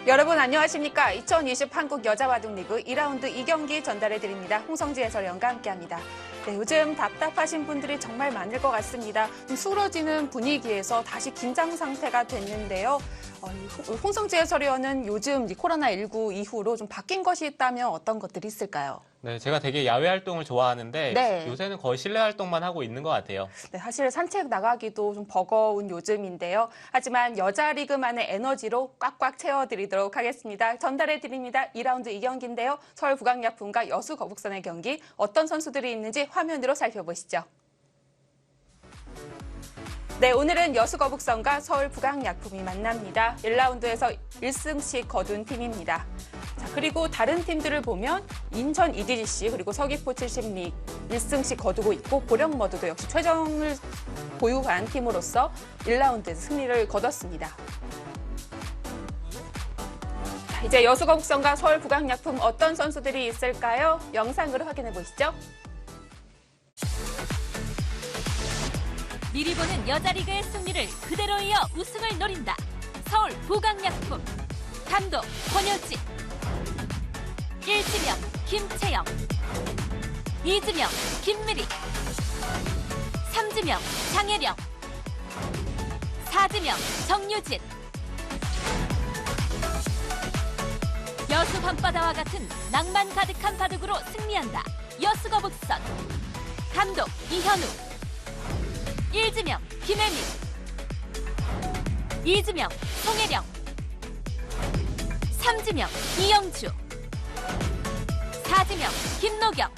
여러분 안녕하십니까? 2020 한국 여자바둑리그 2라운드 2경기 전달해드립니다. 홍성지 해설위원과 함께합니다. 네, 요즘 답답하신 분들이 정말 많을 것 같습니다. 좀 수그러지는 분위기에서 다시 긴장 상태가 됐는데요. 홍성지 해설위원은 요즘 코로나19 이후로 좀 바뀐 것이 있다면 어떤 것들이 있을까요? 네, 제가 되게 야외 활동을 좋아하는데 네. 요새는 거의 실내 활동만 하고 있는 것 같아요. 네, 사실 산책 나가기도 좀 버거운 요즘인데요. 하지만 여자 리그만의 에너지로 꽉꽉 채워드리도록 하겠습니다. 전달해드립니다. 2라운드 2경기인데요. 서울 북악약품과 여수 거북선의 경기 어떤 선수들이 있는지 화면으로 살펴보시죠. 네, 오늘은 여수 거북선과 서울 북악약품이 만납니다. 1라운드에서 1승씩 거둔 팀입니다. 자, 그리고 다른 팀들을 보면 인천 EDGC 그리고 서귀포 70리 1승씩 거두고 있고 보령머드도 역시 최정을 보유한 팀으로서 1라운드에서 승리를 거뒀습니다. 자, 이제 여수 거북선과 서울 북악약품 어떤 선수들이 있을까요? 영상으로 확인해 보시죠. 미리 보는 여자리그의 승리를 그대로 이어 우승을 노린다. 서울 북악약품. 감독 권효진. 1지명 김채영. 2지명 김미리. 3지명 장혜령. 4지명 정유진. 여수 밤바다와 같은 낭만 가득한 바둑으로 승리한다. 여수 거북선. 감독 이현우. 1지명 김혜민. 2지명 송혜령. 3지명 이영주. 4지명 김노경.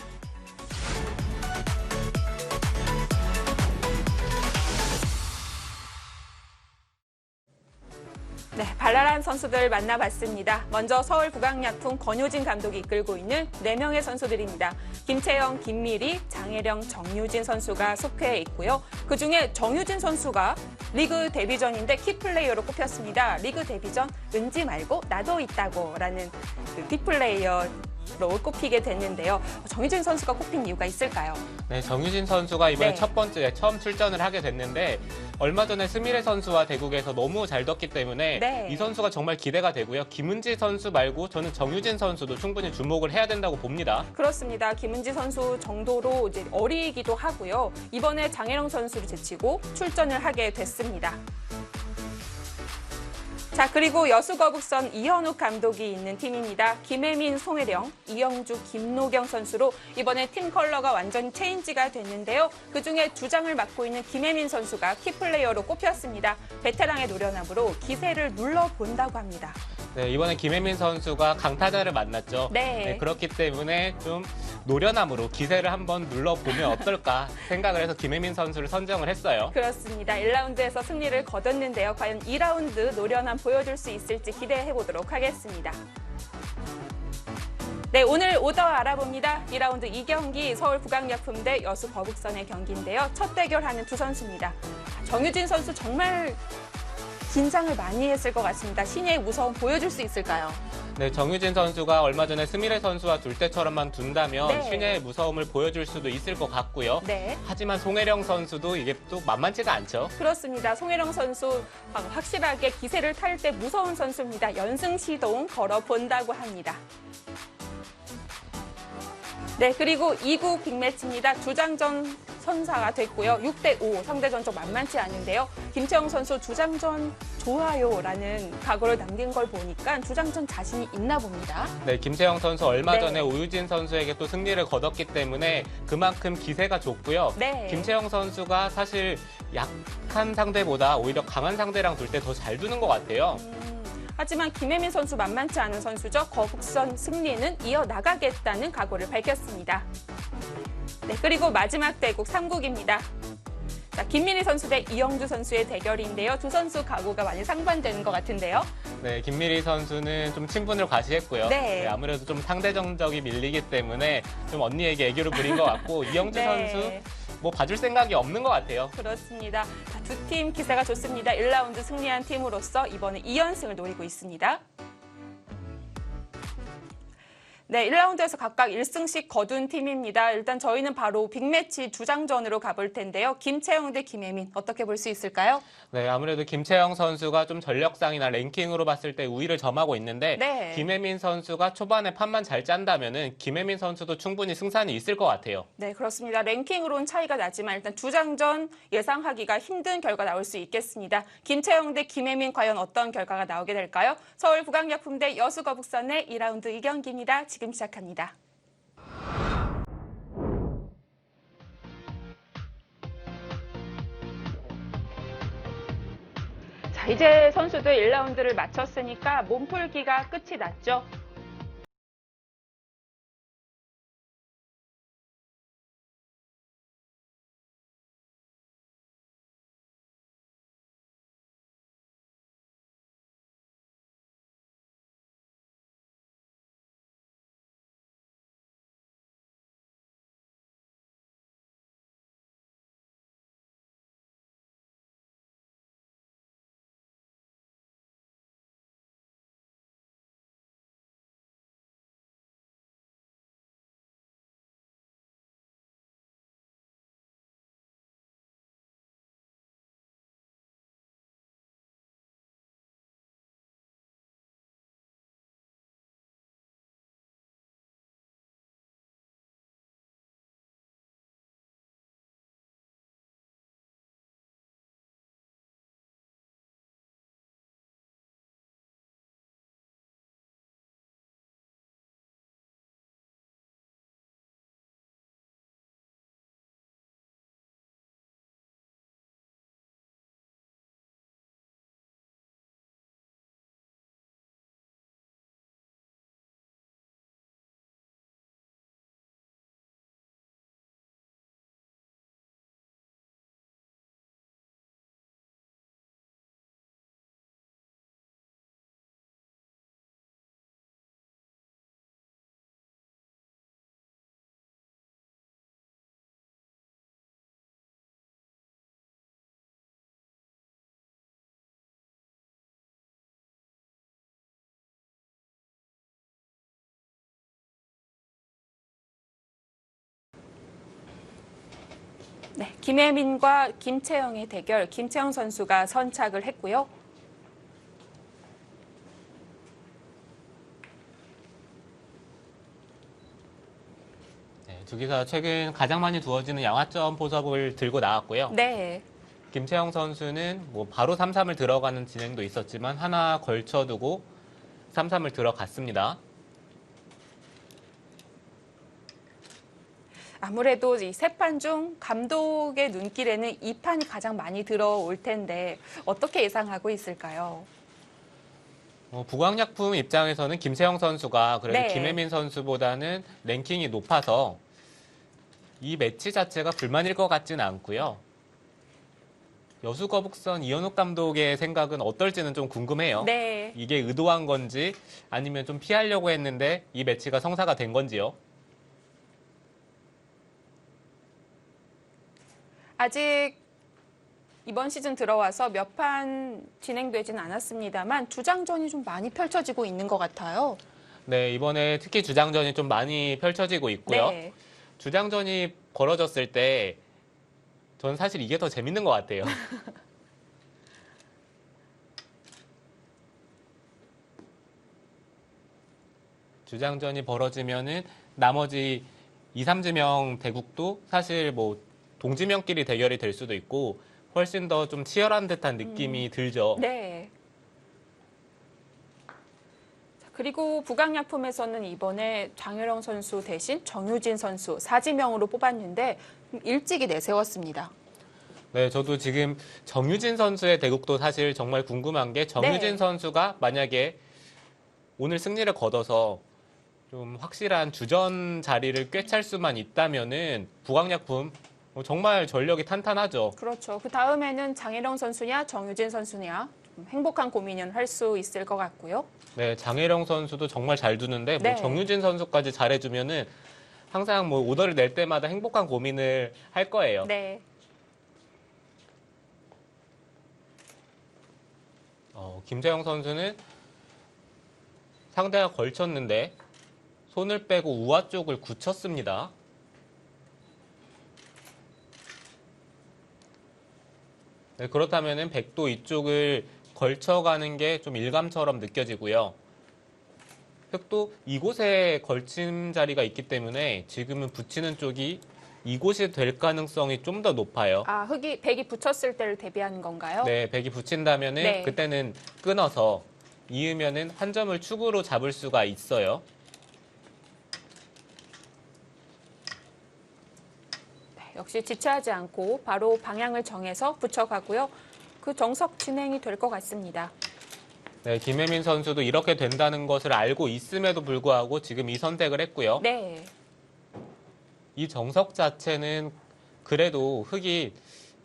네, 발랄한 선수들 만나봤습니다. 먼저 서울 북악약품 권효진 감독이 이끌고 있는 4명의 선수들입니다. 김채영, 김미리, 장혜령, 정유진 선수가 속해 있고요. 그중에 정유진 선수가 리그 데뷔전인데 키플레이어로 꼽혔습니다. 리그 데뷔전 은지 말고 나도 있다고라는 키플레이어로 꼽히게 됐는데요. 정유진 선수가 꼽힌 이유가 있을까요? 네, 정유진 선수가 이번에 네. 첫 번째 처음 출전을 하게 됐는데 얼마 전에 스미레 선수와 대국에서 너무 잘 뒀기 때문에 네. 이 선수가 정말 기대가 되고요. 김은지 선수 말고 저는 정유진 선수도 충분히 주목을 해야 된다고 봅니다. 그렇습니다. 김은지 선수 정도로 이제 어리기도 하고요. 이번에 장혜령 선수를 제치고 출전을 하게 됐습니다. 자, 그리고 여수 거북선 이현욱 감독이 있는 팀입니다. 김혜민, 송혜령, 이영주, 김노경 선수로 이번에 팀 컬러가 완전히 체인지가 됐는데요. 그중에 주장을 맡고 있는 김혜민 선수가 키플레이어로 꼽혔습니다. 베테랑의 노련함으로 기세를 눌러본다고 합니다. 네, 이번에 김혜민 선수가 강타자를 만났죠. 네. 그렇기 때문에 좀 노련함으로 기세를 한번 눌러보면 어떨까 생각을 해서 김혜민 선수를 선정을 했어요. 그렇습니다. 1라운드에서 승리를 거뒀는데요. 과연 2라운드 노련함 보여줄 수 있을지 기대해보도록 하겠습니다. 네, 오늘 오더 알아봅니다. 2라운드 2경기 서울 북악약품 대 여수 거북선의 경기인데요. 첫 대결하는 두 선수입니다. 정유진 선수 정말 긴장을 많이 했을 것 같습니다. 신예의 무서움 보여줄 수 있을까요? 네, 정유진 선수가 얼마 전에 스미레 선수와 둘 때처럼만 둔다면 네. 신예의 무서움을 보여줄 수도 있을 것 같고요. 네. 하지만 송혜령 선수도 이게 또 만만치가 않죠. 그렇습니다. 송혜령 선수 확실하게 기세를 탈 때 무서운 선수입니다. 연승 시동 걸어본다고 합니다. 네, 그리고 2구 빅매치입니다. 주장전 선사가 됐고요. 6대5 상대전 좀 만만치 않은데요. 김채영 선수 주장전 좋아요라는 각오를 남긴 걸 보니까 주장전 자신이 있나 봅니다. 네, 김채영 선수 얼마 네. 전에 오유진 선수에게 또 승리를 거뒀기 때문에 그만큼 기세가 좋고요. 네. 김채영 선수가 사실 약한 상대보다 오히려 강한 상대랑 둘 때 더 잘 두는 것 같아요. 하지만 김혜민 선수 만만치 않은 선수죠. 거북선 승리는 이어나가겠다는 각오를 밝혔습니다. 네, 그리고 마지막 대국 3국입니다. 자, 김민희 선수 대 이영주 선수의 대결인데요. 두 선수 각오가 많이 상반되는 것 같은데요. 네, 김미리 선수는 좀 친분을 과시했고요. 네. 아무래도 좀 상대 정적이 밀리기 때문에 좀 언니에게 애교를 부린 것 같고 이영주 네. 선수 뭐 봐줄 생각이 없는 것 같아요. 그렇습니다. 두 팀 기세가 좋습니다. 1라운드 승리한 팀으로서 이번에 2연승을 노리고 있습니다. 네, 1라운드에서 각각 1승씩 거둔 팀입니다. 일단 저희는 바로 빅매치 주장전으로 가볼 텐데요. 김채영 대 김혜민 어떻게 볼 수 있을까요? 네, 아무래도 김채영 선수가 좀 전력상이나 랭킹으로 봤을 때 우위를 점하고 있는데 네. 김혜민 선수가 초반에 판만 잘 짠다면은 김혜민 선수도 충분히 승산이 있을 것 같아요. 네, 그렇습니다. 랭킹으로는 차이가 나지만 일단 주장전 예상하기가 힘든 결과 나올 수 있겠습니다. 김채영 대 김혜민 과연 어떤 결과가 나오게 될까요? 서울 부강약품대 여수거북선의 2라운드 2경기입니다. 지금 시작합니다. 자, 이제 선수들 1라운드를 마쳤으니까 몸풀기가 끝이 났죠. 네, 김혜민과 김채영의 대결, 김채영 선수가 선착을 했고요. 네, 두 기사 최근 가장 많이 두어지는 양화점 포석을 들고 나왔고요. 네. 김채영 선수는 뭐 바로 3-3을 들어가는 진행도 있었지만 하나 걸쳐두고 3-3을 들어갔습니다. 아무래도 이 세 판 중 감독의 눈길에는 이 판이 가장 많이 들어올 텐데 어떻게 예상하고 있을까요? 부광약품 입장에서는 김채영 선수가 그래도 네. 김혜민 선수보다는 랭킹이 높아서 이 매치 자체가 불만일 것 같지는 않고요. 여수거북선 이현욱 감독의 생각은 어떨지는 좀 궁금해요. 네. 이게 의도한 건지 아니면 좀 피하려고 했는데 이 매치가 성사가 된 건지요. 아직 이번 시즌 들어와서 몇 판 진행되진 않았습니다만 주장전이 좀 많이 펼쳐지고 있는 것 같아요. 네, 이번에 특히 주장전이 좀 많이 펼쳐지고 있고요. 네. 주장전이 벌어졌을 때 저는 사실 이게 더 재밌는 것 같아요. 주장전이 벌어지면은 나머지 2, 3지명 대국도 사실 뭐 동지명끼리 대결이 될 수도 있고 훨씬 더 좀 치열한 듯한 느낌이 들죠. 네. 자, 그리고 부강약품에서는 이번에 장효령 선수 대신 정유진 선수 4지명으로 뽑았는데 일찍이 내세웠습니다. 네, 저도 지금 정유진 선수의 대국도 사실 정말 궁금한 게 정유진 네. 선수가 만약에 오늘 승리를 거둬서 좀 확실한 주전 자리를 꿰찰 수만 있다면은 부강약품 정말 전력이 탄탄하죠. 그렇죠. 그 다음에는 장혜령 선수냐 정유진 선수냐 좀 행복한 고민은 할 수 있을 것 같고요. 네, 장혜령 선수도 정말 잘 두는데 네. 뭐 정유진 선수까지 잘해주면은 항상 뭐 오더를 낼 때마다 행복한 고민을 할 거예요. 네. 김재영 선수는 상대가 걸쳤는데 손을 빼고 우아 쪽을 굳혔습니다. 네, 그렇다면 백도 이쪽을 걸쳐가는 게 좀 일감처럼 느껴지고요. 흑도 이곳에 걸침 자리가 있기 때문에 지금은 붙이는 쪽이 이곳이 될 가능성이 좀 더 높아요. 아, 백이 붙였을 때를 대비하는 건가요? 네, 백이 붙인다면은 네. 그때는 끊어서 이으면은 한 점을 축으로 잡을 수가 있어요. 역시 지체하지 않고 바로 방향을 정해서 붙여가고요. 그 정석 진행이 될 것 같습니다. 네, 김혜민 선수도 이렇게 된다는 것을 알고 있음에도 불구하고 지금 이 선택을 했고요. 네. 이 정석 자체는 그래도 흑이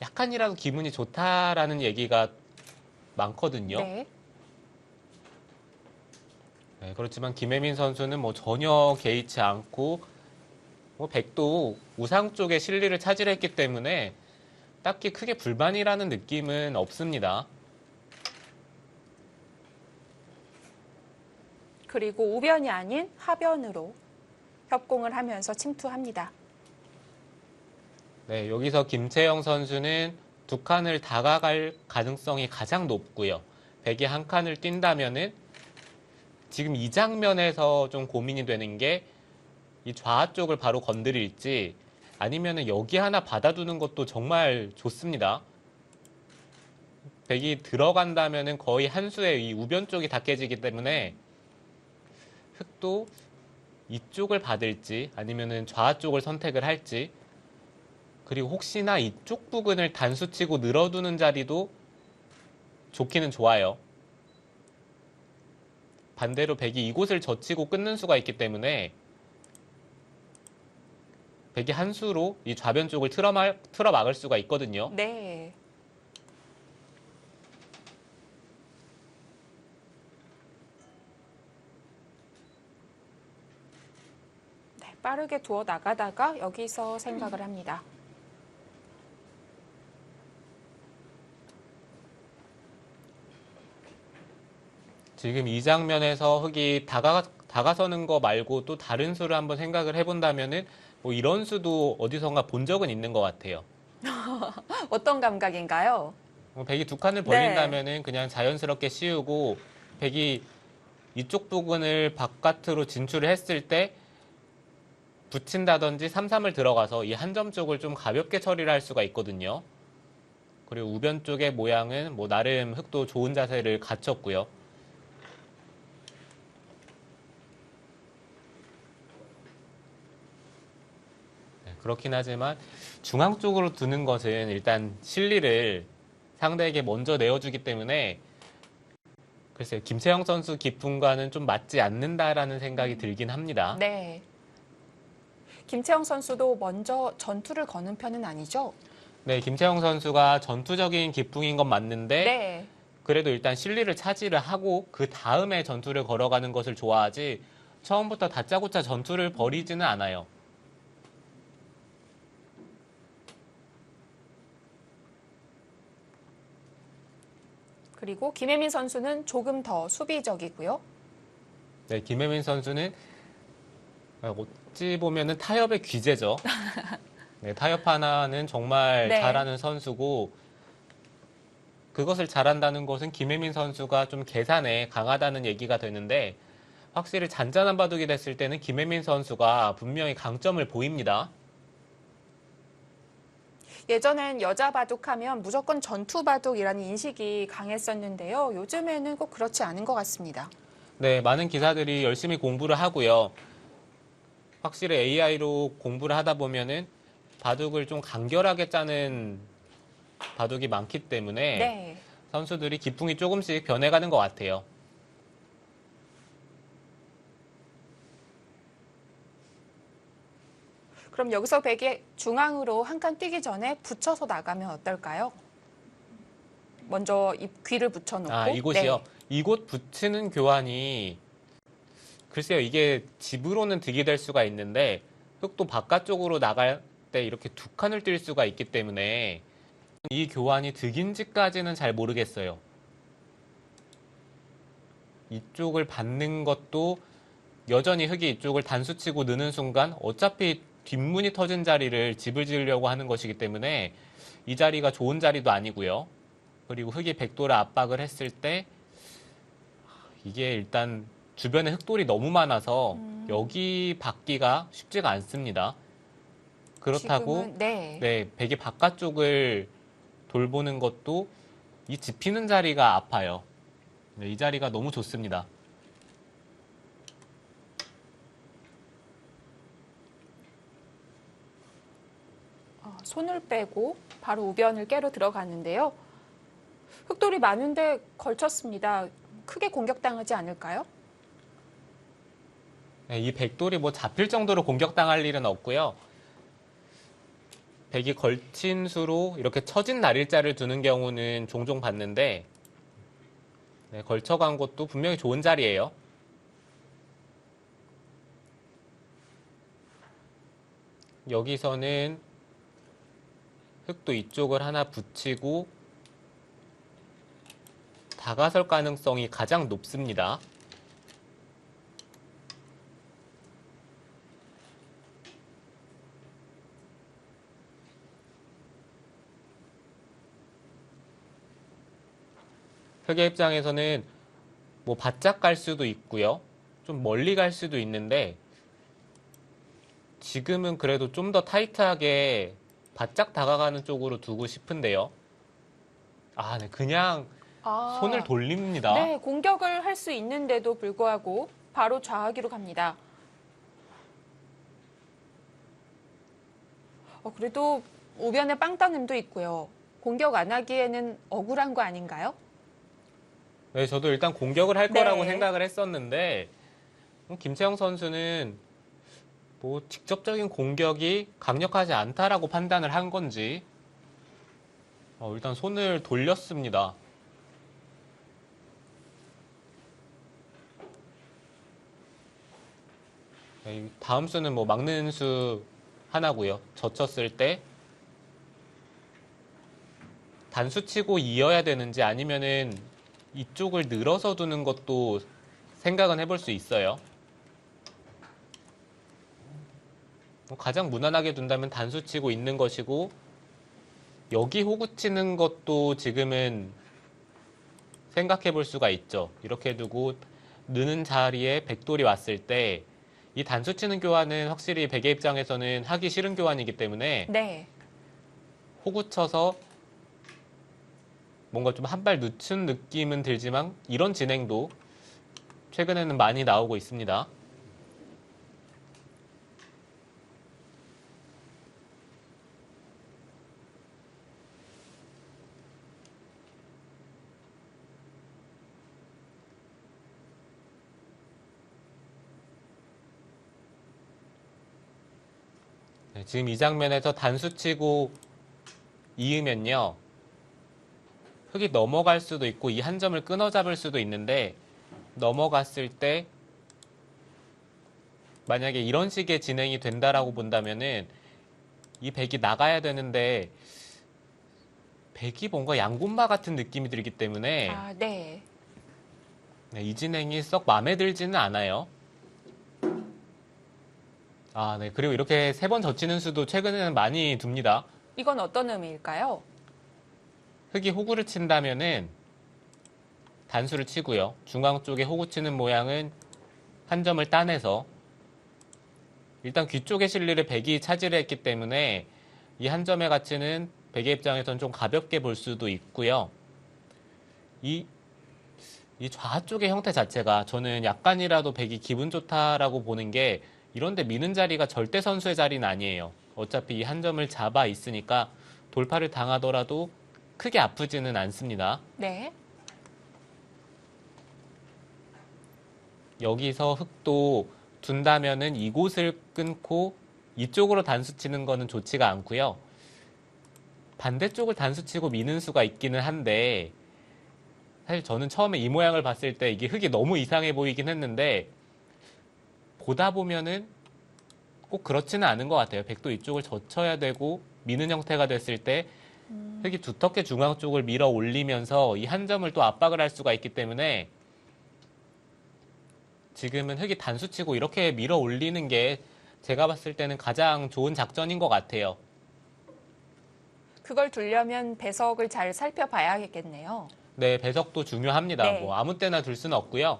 약간이라도 기분이 좋다라는 얘기가 많거든요. 네. 네, 그렇지만 김혜민 선수는 뭐 전혀 개의치 않고 뭐 백도 우상 쪽에 실리를 차지했기 때문에 딱히 크게 불만이라는 느낌은 없습니다. 그리고 우변이 아닌 하변으로 협공을 하면서 침투합니다. 네, 여기서 김채영 선수는 두 칸을 다가갈 가능성이 가장 높고요. 백이 한 칸을 뛴다면은 지금 이 장면에서 좀 고민이 되는 게 이 좌 쪽을 바로 건드릴지 아니면은 여기 하나 받아두는 것도 정말 좋습니다. 백이 들어간다면은 거의 한 수에 이 우변 쪽이 다 깨지기 때문에 흑도 이쪽을 받을지 아니면은 좌 쪽을 선택을 할지 그리고 혹시나 이쪽 부근을 단수치고 늘어두는 자리도 좋기는 좋아요. 반대로 백이 이곳을 젖히고 끊는 수가 있기 때문에 백이 한 수로 이 좌변 쪽을 틀어 막을 수가 있거든요. 네. 네, 빠르게 두어 나가다가 여기서 생각을 합니다. 지금 이 장면에서 흑이 다가서는 거 말고 또 다른 수를 한번 생각을 해본다면은 뭐 이런 수도 어디선가 본 적은 있는 것 같아요. 어떤 감각인가요? 백이 두 칸을 벌린다면은 그냥 자연스럽게 씌우고 백이 이쪽 부분을 바깥으로 진출을 했을 때 붙인다든지 3-3을 들어가서 이 한 점 쪽을 좀 가볍게 처리를 할 수가 있거든요. 그리고 우변 쪽의 모양은 뭐 나름 흑도 좋은 자세를 갖췄고요. 그렇긴 하지만 중앙 쪽으로 두는 것은 일단 실리를 상대에게 먼저 내어주기 때문에 글쎄요, 김채영 선수 기풍과는 좀 맞지 않는다라는 생각이 들긴 합니다. 네. 김채영 선수도 먼저 전투를 거는 편은 아니죠? 네, 김채영 선수가 전투적인 기풍인 건 맞는데 네. 그래도 일단 실리를 차지를 하고 그 다음에 전투를 걸어가는 것을 좋아하지 처음부터 다짜고짜 전투를 벌이지는 않아요. 그리고 김혜민 선수는 조금 더 수비적이고요. 네, 김혜민 선수는 어찌 보면은 타협의 귀재죠. 네, 타협 하나는 정말 네. 잘하는 선수고 그것을 잘한다는 것은 김혜민 선수가 좀 계산에 강하다는 얘기가 되는데 확실히 잔잔한 바둑이 됐을 때는 김혜민 선수가 분명히 강점을 보입니다. 예전엔 여자 바둑하면 무조건 전투 바둑이라는 인식이 강했었는데요. 요즘에는 꼭 그렇지 않은 것 같습니다. 네, 많은 기사들이 열심히 공부를 하고요. 확실히 AI로 공부를 하다 보면은 바둑을 좀 간결하게 짜는 바둑이 많기 때문에 네. 선수들이 기풍이 조금씩 변해가는 것 같아요. 그럼 여기서 백이 중앙으로 한 칸 뛰기 전에 붙여서 나가면 어떨까요? 먼저 귀를 붙여놓고. 아, 이곳이요? 네. 이곳 붙이는 교환이 글쎄요, 이게 집으로는 득이 될 수가 있는데 흑도 바깥쪽으로 나갈 때 이렇게 두 칸을 뛸 수가 있기 때문에 이 교환이 득인지까지는 잘 모르겠어요. 이쪽을 받는 것도 여전히 흙이 이쪽을 단수치고 느는 순간 어차피 뒷문이 터진 자리를 집을 지으려고 하는 것이기 때문에 이 자리가 좋은 자리도 아니고요. 그리고 흙이 백돌을 압박을 했을 때 이게 일단 주변에 흙돌이 너무 많아서 여기 받기가 쉽지가 않습니다. 그렇다고 지금은, 네. 네, 백이 바깥쪽을 돌보는 것도 이 짚히는 자리가 아파요. 네, 이 자리가 너무 좋습니다. 손을 빼고 바로 우변을 깨러 들어가는데요. 흙돌이 많은데 걸쳤습니다. 크게 공격당하지 않을까요? 네, 이 백돌이 뭐 잡힐 정도로 공격당할 일은 없고요. 백이 걸친 수로 이렇게 처진 날일자를 두는 경우는 종종 봤는데 네, 걸쳐간 것도 분명히 좋은 자리예요. 여기서는 흙도 이쪽을 하나 붙이고 다가설 가능성이 가장 높습니다. 흙의 입장에서는 뭐 바짝 갈 수도 있고요. 좀 멀리 갈 수도 있는데 지금은 그래도 좀 더 타이트하게 바짝 다가가는 쪽으로 두고 싶은데요. 아, 네, 그냥 손을 돌립니다. 네, 공격을 할 수 있는데도 불구하고 바로 좌하기로 갑니다. 그래도 우변에 빵따님도 있고요. 공격 안 하기에는 억울한 거 아닌가요? 네, 저도 일단 공격을 할 네. 거라고 생각을 했었는데 김채영 선수는 뭐 직접적인 공격이 강력하지 않다라고 판단을 한 건지 일단 손을 돌렸습니다. 네, 다음 수는 뭐 막는 수 하나고요. 젖혔을 때 단수치고 이어야 되는지 아니면은 이쪽을 늘어서 두는 것도 생각은 해볼 수 있어요. 가장 무난하게 둔다면 단수치고 있는 것이고 여기 호구치는 것도 지금은 생각해 볼 수가 있죠. 이렇게 두고 느는 자리에 백돌이 왔을 때 이 단수치는 교환은 확실히 백의 입장에서는 하기 싫은 교환이기 때문에 네. 호구쳐서 뭔가 좀 한 발 늦춘 느낌은 들지만 이런 진행도 최근에는 많이 나오고 있습니다. 네, 지금 이 장면에서 단수치고 이으면요. 흙이 넘어갈 수도 있고 이 한 점을 끊어 잡을 수도 있는데 넘어갔을 때 만약에 이런 식의 진행이 된다라고 본다면은 이 백이 나가야 되는데 백이 뭔가 양곤마 같은 느낌이 들기 때문에 네. 네, 이 진행이 썩 마음에 들지는 않아요. 네. 그리고 이렇게 3번 젖히는 수도 최근에는 많이 둡니다. 이건 어떤 의미일까요? 흙이 호구를 친다면은 단수를 치고요. 중앙 쪽에 호구 치는 모양은 한 점을 따내서 일단 귀 쪽의 실리를 백이 차지를 했기 때문에 이 한 점의 가치는 백의 입장에서는 좀 가볍게 볼 수도 있고요. 이 좌 쪽의 형태 자체가 저는 약간이라도 백이 기분 좋다라고 보는 게 이런데 미는 자리가 절대 선수의 자리는 아니에요. 어차피 이 한 점을 잡아 있으니까 돌파를 당하더라도 크게 아프지는 않습니다. 네. 여기서 흙도 둔다면은 이곳을 끊고 이쪽으로 단수 치는 거는 좋지가 않고요. 반대쪽을 단수 치고 미는 수가 있기는 한데 사실 저는 처음에 이 모양을 봤을 때 이게 흙이 너무 이상해 보이긴 했는데 보다 보면은 꼭 그렇지는 않은 것 같아요. 백도 이쪽을 젖혀야 되고 미는 형태가 됐을 때 흙이 두텁게 중앙 쪽을 밀어 올리면서 이 한 점을 또 압박을 할 수가 있기 때문에 지금은 흙이 단수치고 이렇게 밀어 올리는 게 제가 봤을 때는 가장 좋은 작전인 것 같아요. 그걸 두려면 배석을 잘 살펴봐야겠네요. 네, 배석도 중요합니다. 네. 뭐 아무 때나 둘 수는 없고요.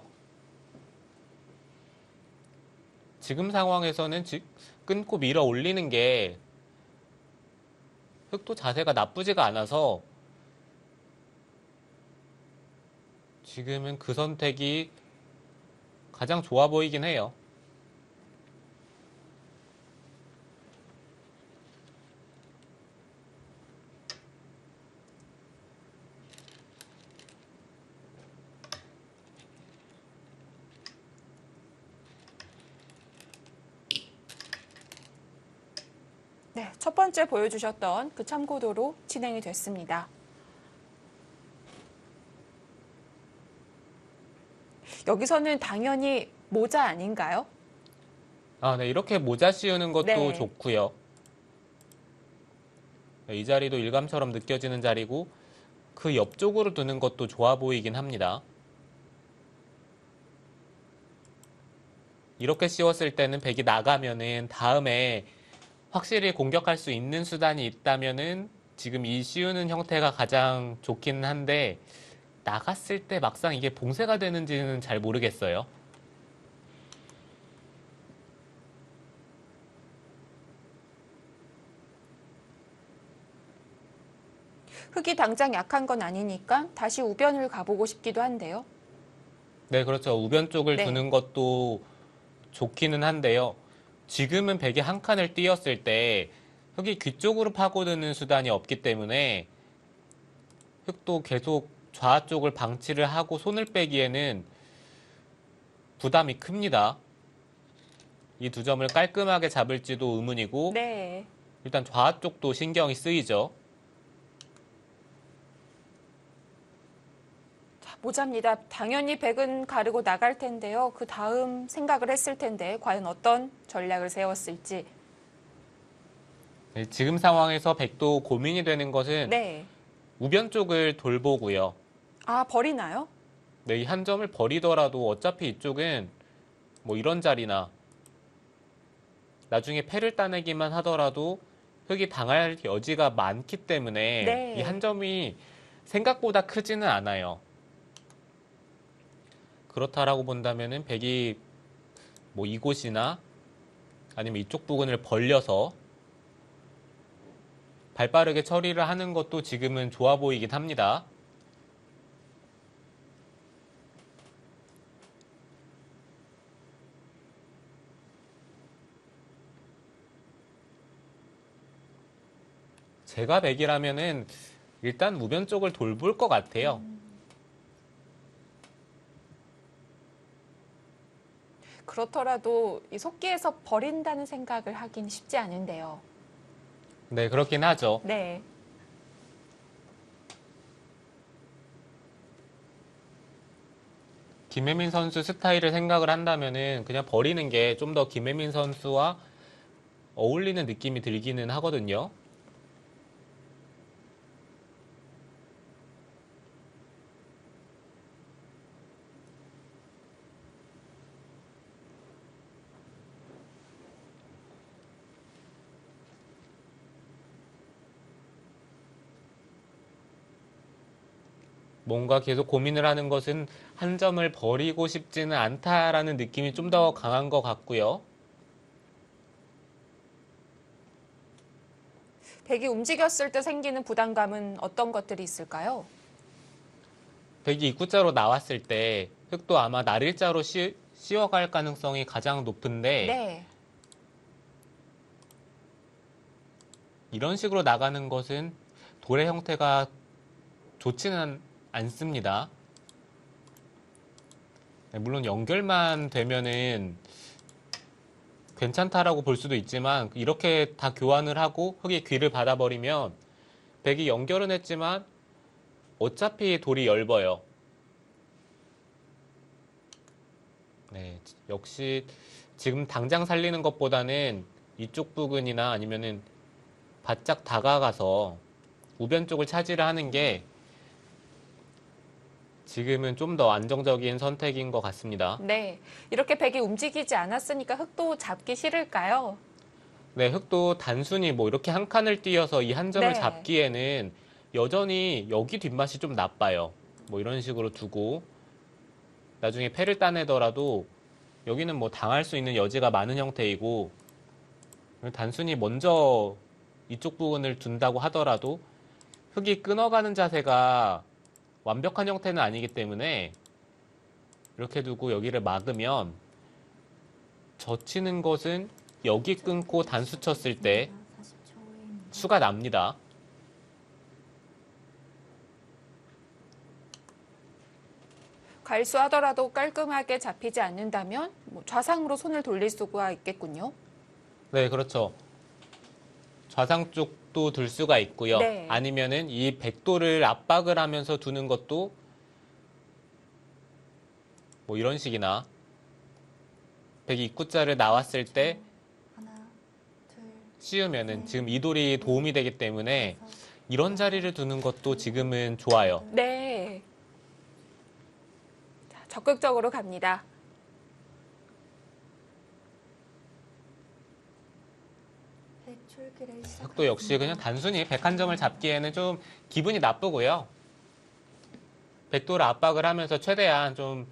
지금 상황에서는 끊고 밀어 올리는 게 흙도 자세가 나쁘지가 않아서 지금은 그 선택이 가장 좋아 보이긴 해요. 네, 첫 번째 보여주셨던 그 참고도로 진행이 됐습니다. 여기서는 당연히 모자 아닌가요? 아, 네, 이렇게 모자 씌우는 것도 네. 좋고요. 네, 이 자리도 일감처럼 느껴지는 자리고 그 옆쪽으로 두는 것도 좋아 보이긴 합니다. 이렇게 씌웠을 때는 백이 나가면은 다음에 확실히 공격할 수 있는 수단이 있다면은 지금 이 씌우는 형태가 가장 좋긴 한데 나갔을 때 막상 이게 봉쇄가 되는지는 잘 모르겠어요. 흙이 당장 약한 건 아니니까 다시 우변을 가보고 싶기도 한데요. 네, 그렇죠. 우변 쪽을 네. 두는 것도 좋기는 한데요. 지금은 백이 한 칸을 띄었을 때 흙이 귀 쪽으로 파고드는 수단이 없기 때문에 흙도 계속 좌 쪽을 방치를 하고 손을 빼기에는 부담이 큽니다. 이 두 점을 깔끔하게 잡을지도 의문이고 네. 일단 좌 쪽도 신경이 쓰이죠. 자, 모자입니다. 당연히 백은 가르고 나갈 텐데요. 그 다음 생각을 했을 텐데 과연 어떤 전략을 세웠을지. 네, 지금 상황에서 백도 고민이 되는 것은 네. 우변 쪽을 돌보고요. 아, 버리나요? 네, 이 한 점을 버리더라도 어차피 이쪽은 뭐 이런 자리나 나중에 패를 따내기만 하더라도 흙이 당할 여지가 많기 때문에 네. 이 한 점이 생각보다 크지는 않아요. 그렇다라고 본다면은 백이 뭐 이곳이나 아니면 이쪽 부분을 벌려서 발빠르게 처리를 하는 것도 지금은 좋아 보이긴 합니다. 제가 백이라면은 일단 우변 쪽을 돌볼 것 같아요. 그렇더라도 이 속기에서 버린다는 생각을 하긴 쉽지 않은데요. 네, 그렇긴 하죠. 네. 김혜민 선수 스타일을 생각을 한다면은 그냥 버리는 게 좀 더 김혜민 선수와 어울리는 느낌이 들기는 하거든요. 뭔가 계속 고민을 하는 것은 한 점을 버리고 싶지는 않다라는 느낌이 좀 더 강한 것 같고요. 백이 움직였을 때 생기는 부담감은 어떤 것들이 있을까요? 백이 입구자로 나왔을 때 흙도 아마 날일자로 씌워갈 가능성이 가장 높은데 네. 이런 식으로 나가는 것은 돌의 형태가 좋지는 않습니다. 네, 물론 연결만 되면은 괜찮다라고 볼 수도 있지만 이렇게 다 교환을 하고 흙이 귀를 받아버리면 백이 연결은 했지만 어차피 돌이 엷어요. 네, 역시 지금 당장 살리는 것보다는 이쪽 부근이나 아니면은 바짝 다가가서 우변 쪽을 차지를 하는 게 지금은 좀 더 안정적인 선택인 것 같습니다. 네, 이렇게 백이 움직이지 않았으니까 흙도 잡기 싫을까요? 네, 흙도 단순히 뭐 이렇게 한 칸을 띄어서 이 한 점을 네. 잡기에는 여전히 여기 뒷맛이 좀 나빠요. 뭐 이런 식으로 두고 나중에 패를 따내더라도 여기는 뭐 당할 수 있는 여지가 많은 형태이고 단순히 먼저 이쪽 부분을 둔다고 하더라도 흙이 끊어가는 자세가 완벽한 형태는 아니기 때문에 이렇게 두고 여기를 막으면 젖히는 것은 여기 끊고 단수 쳤을 때 수가 납니다. 갈수하더라도 깔끔하게 잡히지 않는다면 뭐 좌상으로 손을 돌릴 수가 있겠군요. 네, 그렇죠. 좌상 쪽도 둘 수가 있고요. 네. 아니면은 이 백도를 압박을 하면서 두는 것도 뭐 이런 식이나 백이 입구자를 나왔을 때 씌우면은 지금 이 돌이 도움이 되기 때문에 이런 자리를 두는 것도 지금은 좋아요. 네. 자, 적극적으로 갑니다. 흑도 역시 그냥 단순히 백 한 점을 잡기에는 좀 기분이 나쁘고요. 백도를 압박을 하면서 최대한 좀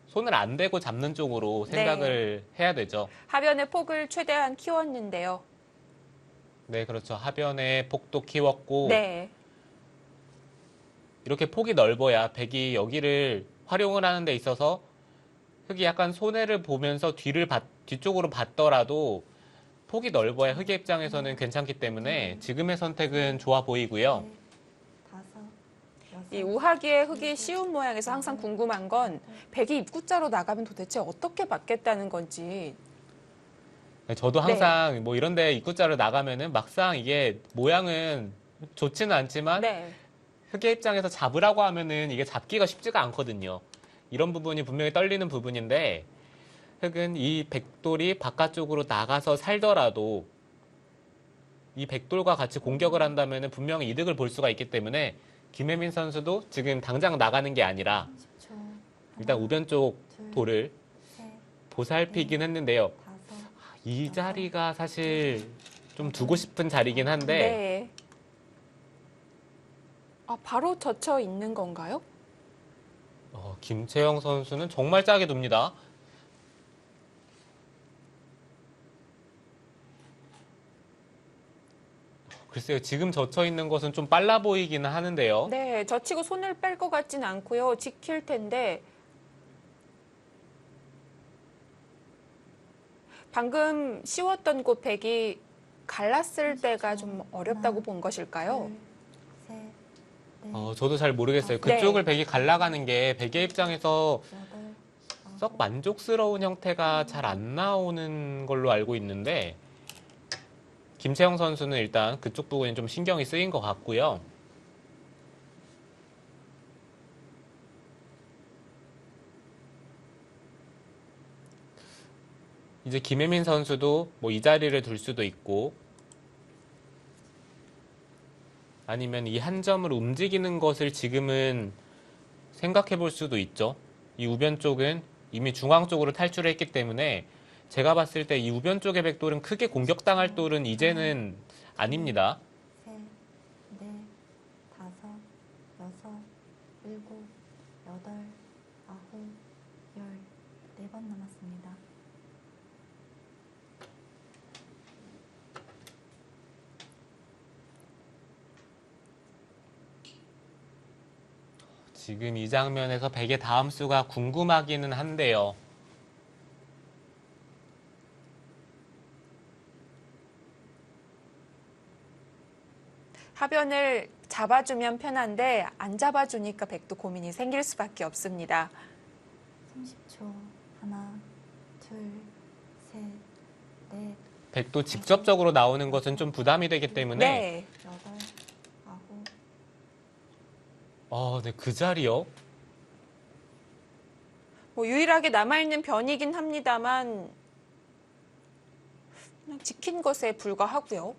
손을 안 대고 잡는 쪽으로 생각을 해야 되죠. 하변의 폭을 최대한 키웠는데요. 네, 그렇죠. 하변의 폭도 키웠고 네. 이렇게 폭이 넓어야 백이 여기를 활용을 하는 데 있어서 흑이 약간 손해를 보면서 뒤쪽으로 봤더라도 폭이 넓어야 흑의 입장에서는 괜찮기 때문에 지금의 선택은 좋아 보이고요. 이 우하기의 흙이 씌운 모양에서 항상 궁금한 건 백이 입구자로 나가면 도대체 어떻게 받겠다는 건지. 네, 저도 항상 뭐 이런 데 입구자로 나가면은 막상 이게 모양은 좋지는 않지만 네. 흑의 입장에서 잡으라고 하면은 이게 잡기가 쉽지가 않거든요. 이런 부분이 분명히 떨리는 부분인데 흑은 이 백돌이 바깥쪽으로 나가서 살더라도 이 백돌과 같이 공격을 한다면은 분명히 이득을 볼 수가 있기 때문에 김혜민 선수도 지금 당장 나가는 게 아니라 일단 우변 쪽 돌을 보살피긴 했는데요. 이 자리가 사실 좀 두고 싶은 자리긴 한데 네. 아, 바로 젖혀 있는 건가요? 김채영 선수는 정말 짜게 둡니다. 글쎄요, 지금 젖혀 있는 것은 좀 빨라 보이기는 하는데요. 네, 젖히고 손을 뺄 것 같진 않고요. 지킬 텐데. 방금 씌웠던 곳 백이 갈랐을 때가 좀 어렵다고 본 것일까요? 저도 잘 모르겠어요. 그쪽을 백이 갈라가는 게 백의 입장에서 썩 만족스러운 형태가 잘 안 나오는 걸로 알고 있는데 김채영 선수는 일단 그쪽 부분이 좀 신경이 쓰인 것 같고요. 이제 김혜민 선수도 뭐 이 자리를 둘 수도 있고 아니면 이 한 점을 움직이는 것을 지금은 생각해 볼 수도 있죠. 이 우변 쪽은 이미 중앙 쪽으로 탈출을 했기 때문에 제가 봤을 때 이 우변 쪽의 백돌은 크게 공격당할 돌은 이제는 아닙니다. 셋, 넷, 다섯, 여섯, 일곱, 여덟, 아홉, 열, 4번 남았습니다. 지금 이 장면에서 백의 다음 수가 궁금하기는 한데요. 하변을 잡아주면 편한데 안 잡아주니까 백도 고민이 생길 수밖에 없습니다. 30초. 하나, 둘, 셋, 넷, 백도 직접적으로 나오는 것은 좀 부담이 되기 때문에 네. 여덟, 아홉. 네, 그 자리요. 뭐 유일하게 남아있는 변이긴 합니다만 그냥 지킨 것에 불과하고요.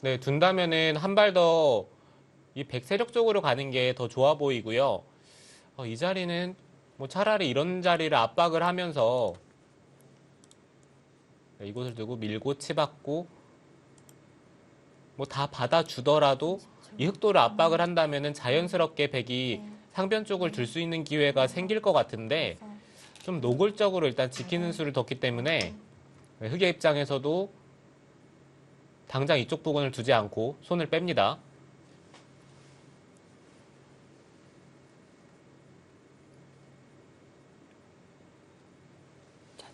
네, 둔다면은 한 발 더 이 백 세력 쪽으로 가는 게 더 좋아 보이고요. 이 자리는 뭐 차라리 이런 자리를 압박을 하면서 이곳을 두고 밀고 치받고 뭐 다 받아주더라도 이 흑도를 압박을 한다면은 자연스럽게 백이 상변 쪽을 줄 수 있는 기회가 생길 것 같은데 좀 노골적으로 일단 지키는 수를 뒀기 때문에 흑의 입장에서도 당장 이쪽 부분을 두지 않고 손을 뺍니다.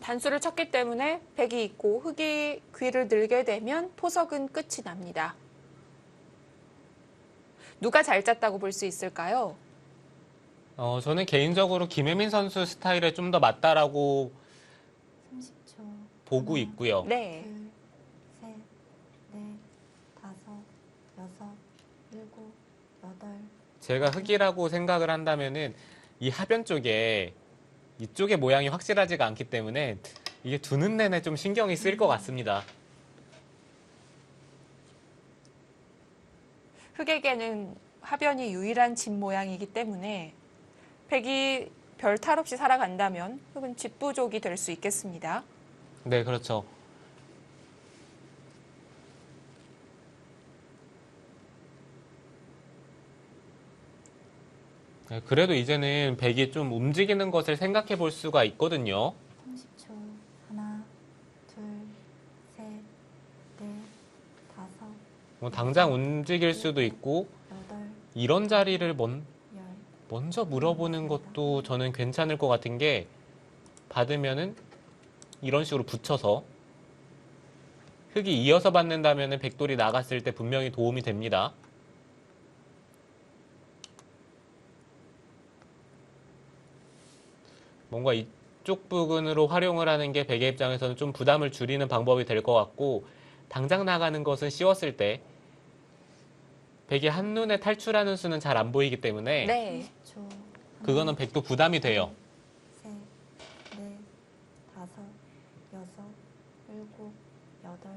단수를 쳤기 때문에 백이 있고 흑이 귀를 늘게 되면 토석은 끝이 납니다. 누가 잘 짰다고 볼 수 있을까요? 저는 개인적으로 김혜민 선수 스타일에 좀 더 맞다라고 30초. 보고 하나, 있고요. 네. 둘, 셋, 넷, 다섯, 여섯, 일곱, 여덟. 제가 흑이라고 생각을 한다면은 이 하변 쪽에 이쪽의 모양이 확실하지가 않기 때문에 이게 두는 내내 좀 신경이 쓰일 것 같습니다. 흑에게는 하변이 유일한 집 모양이기 때문에 백이 별 탈 없이 살아간다면 흑은 집 부족이 될 수 있겠습니다. 네, 그렇죠. 네, 그래도 이제는 백이 좀 움직이는 것을 생각해 볼 수가 있거든요. 30초. 하나, 둘, 셋, 넷, 다섯, 뭐 당장 움직일 수도 있고 여덟, 이런 자리를 열. 먼저 물어보는 것도 저는 괜찮을 것 같은 게 받으면은 이런 식으로 붙여서 흑이 이어서 받는다면은 백돌이 나갔을 때 분명히 도움이 됩니다. 뭔가 이쪽 부분으로 활용을 하는 게 백의 입장에서는 좀 부담을 줄이는 방법이 될 것 같고 당장 나가는 것은 쉬웠을 때 백이 한눈에 탈출하는 수는 잘 안 보이기 때문에 네. 30초. 그거는 백도 부담이 돼요. 셋, 넷, 다섯, 여섯, 일곱, 여덟,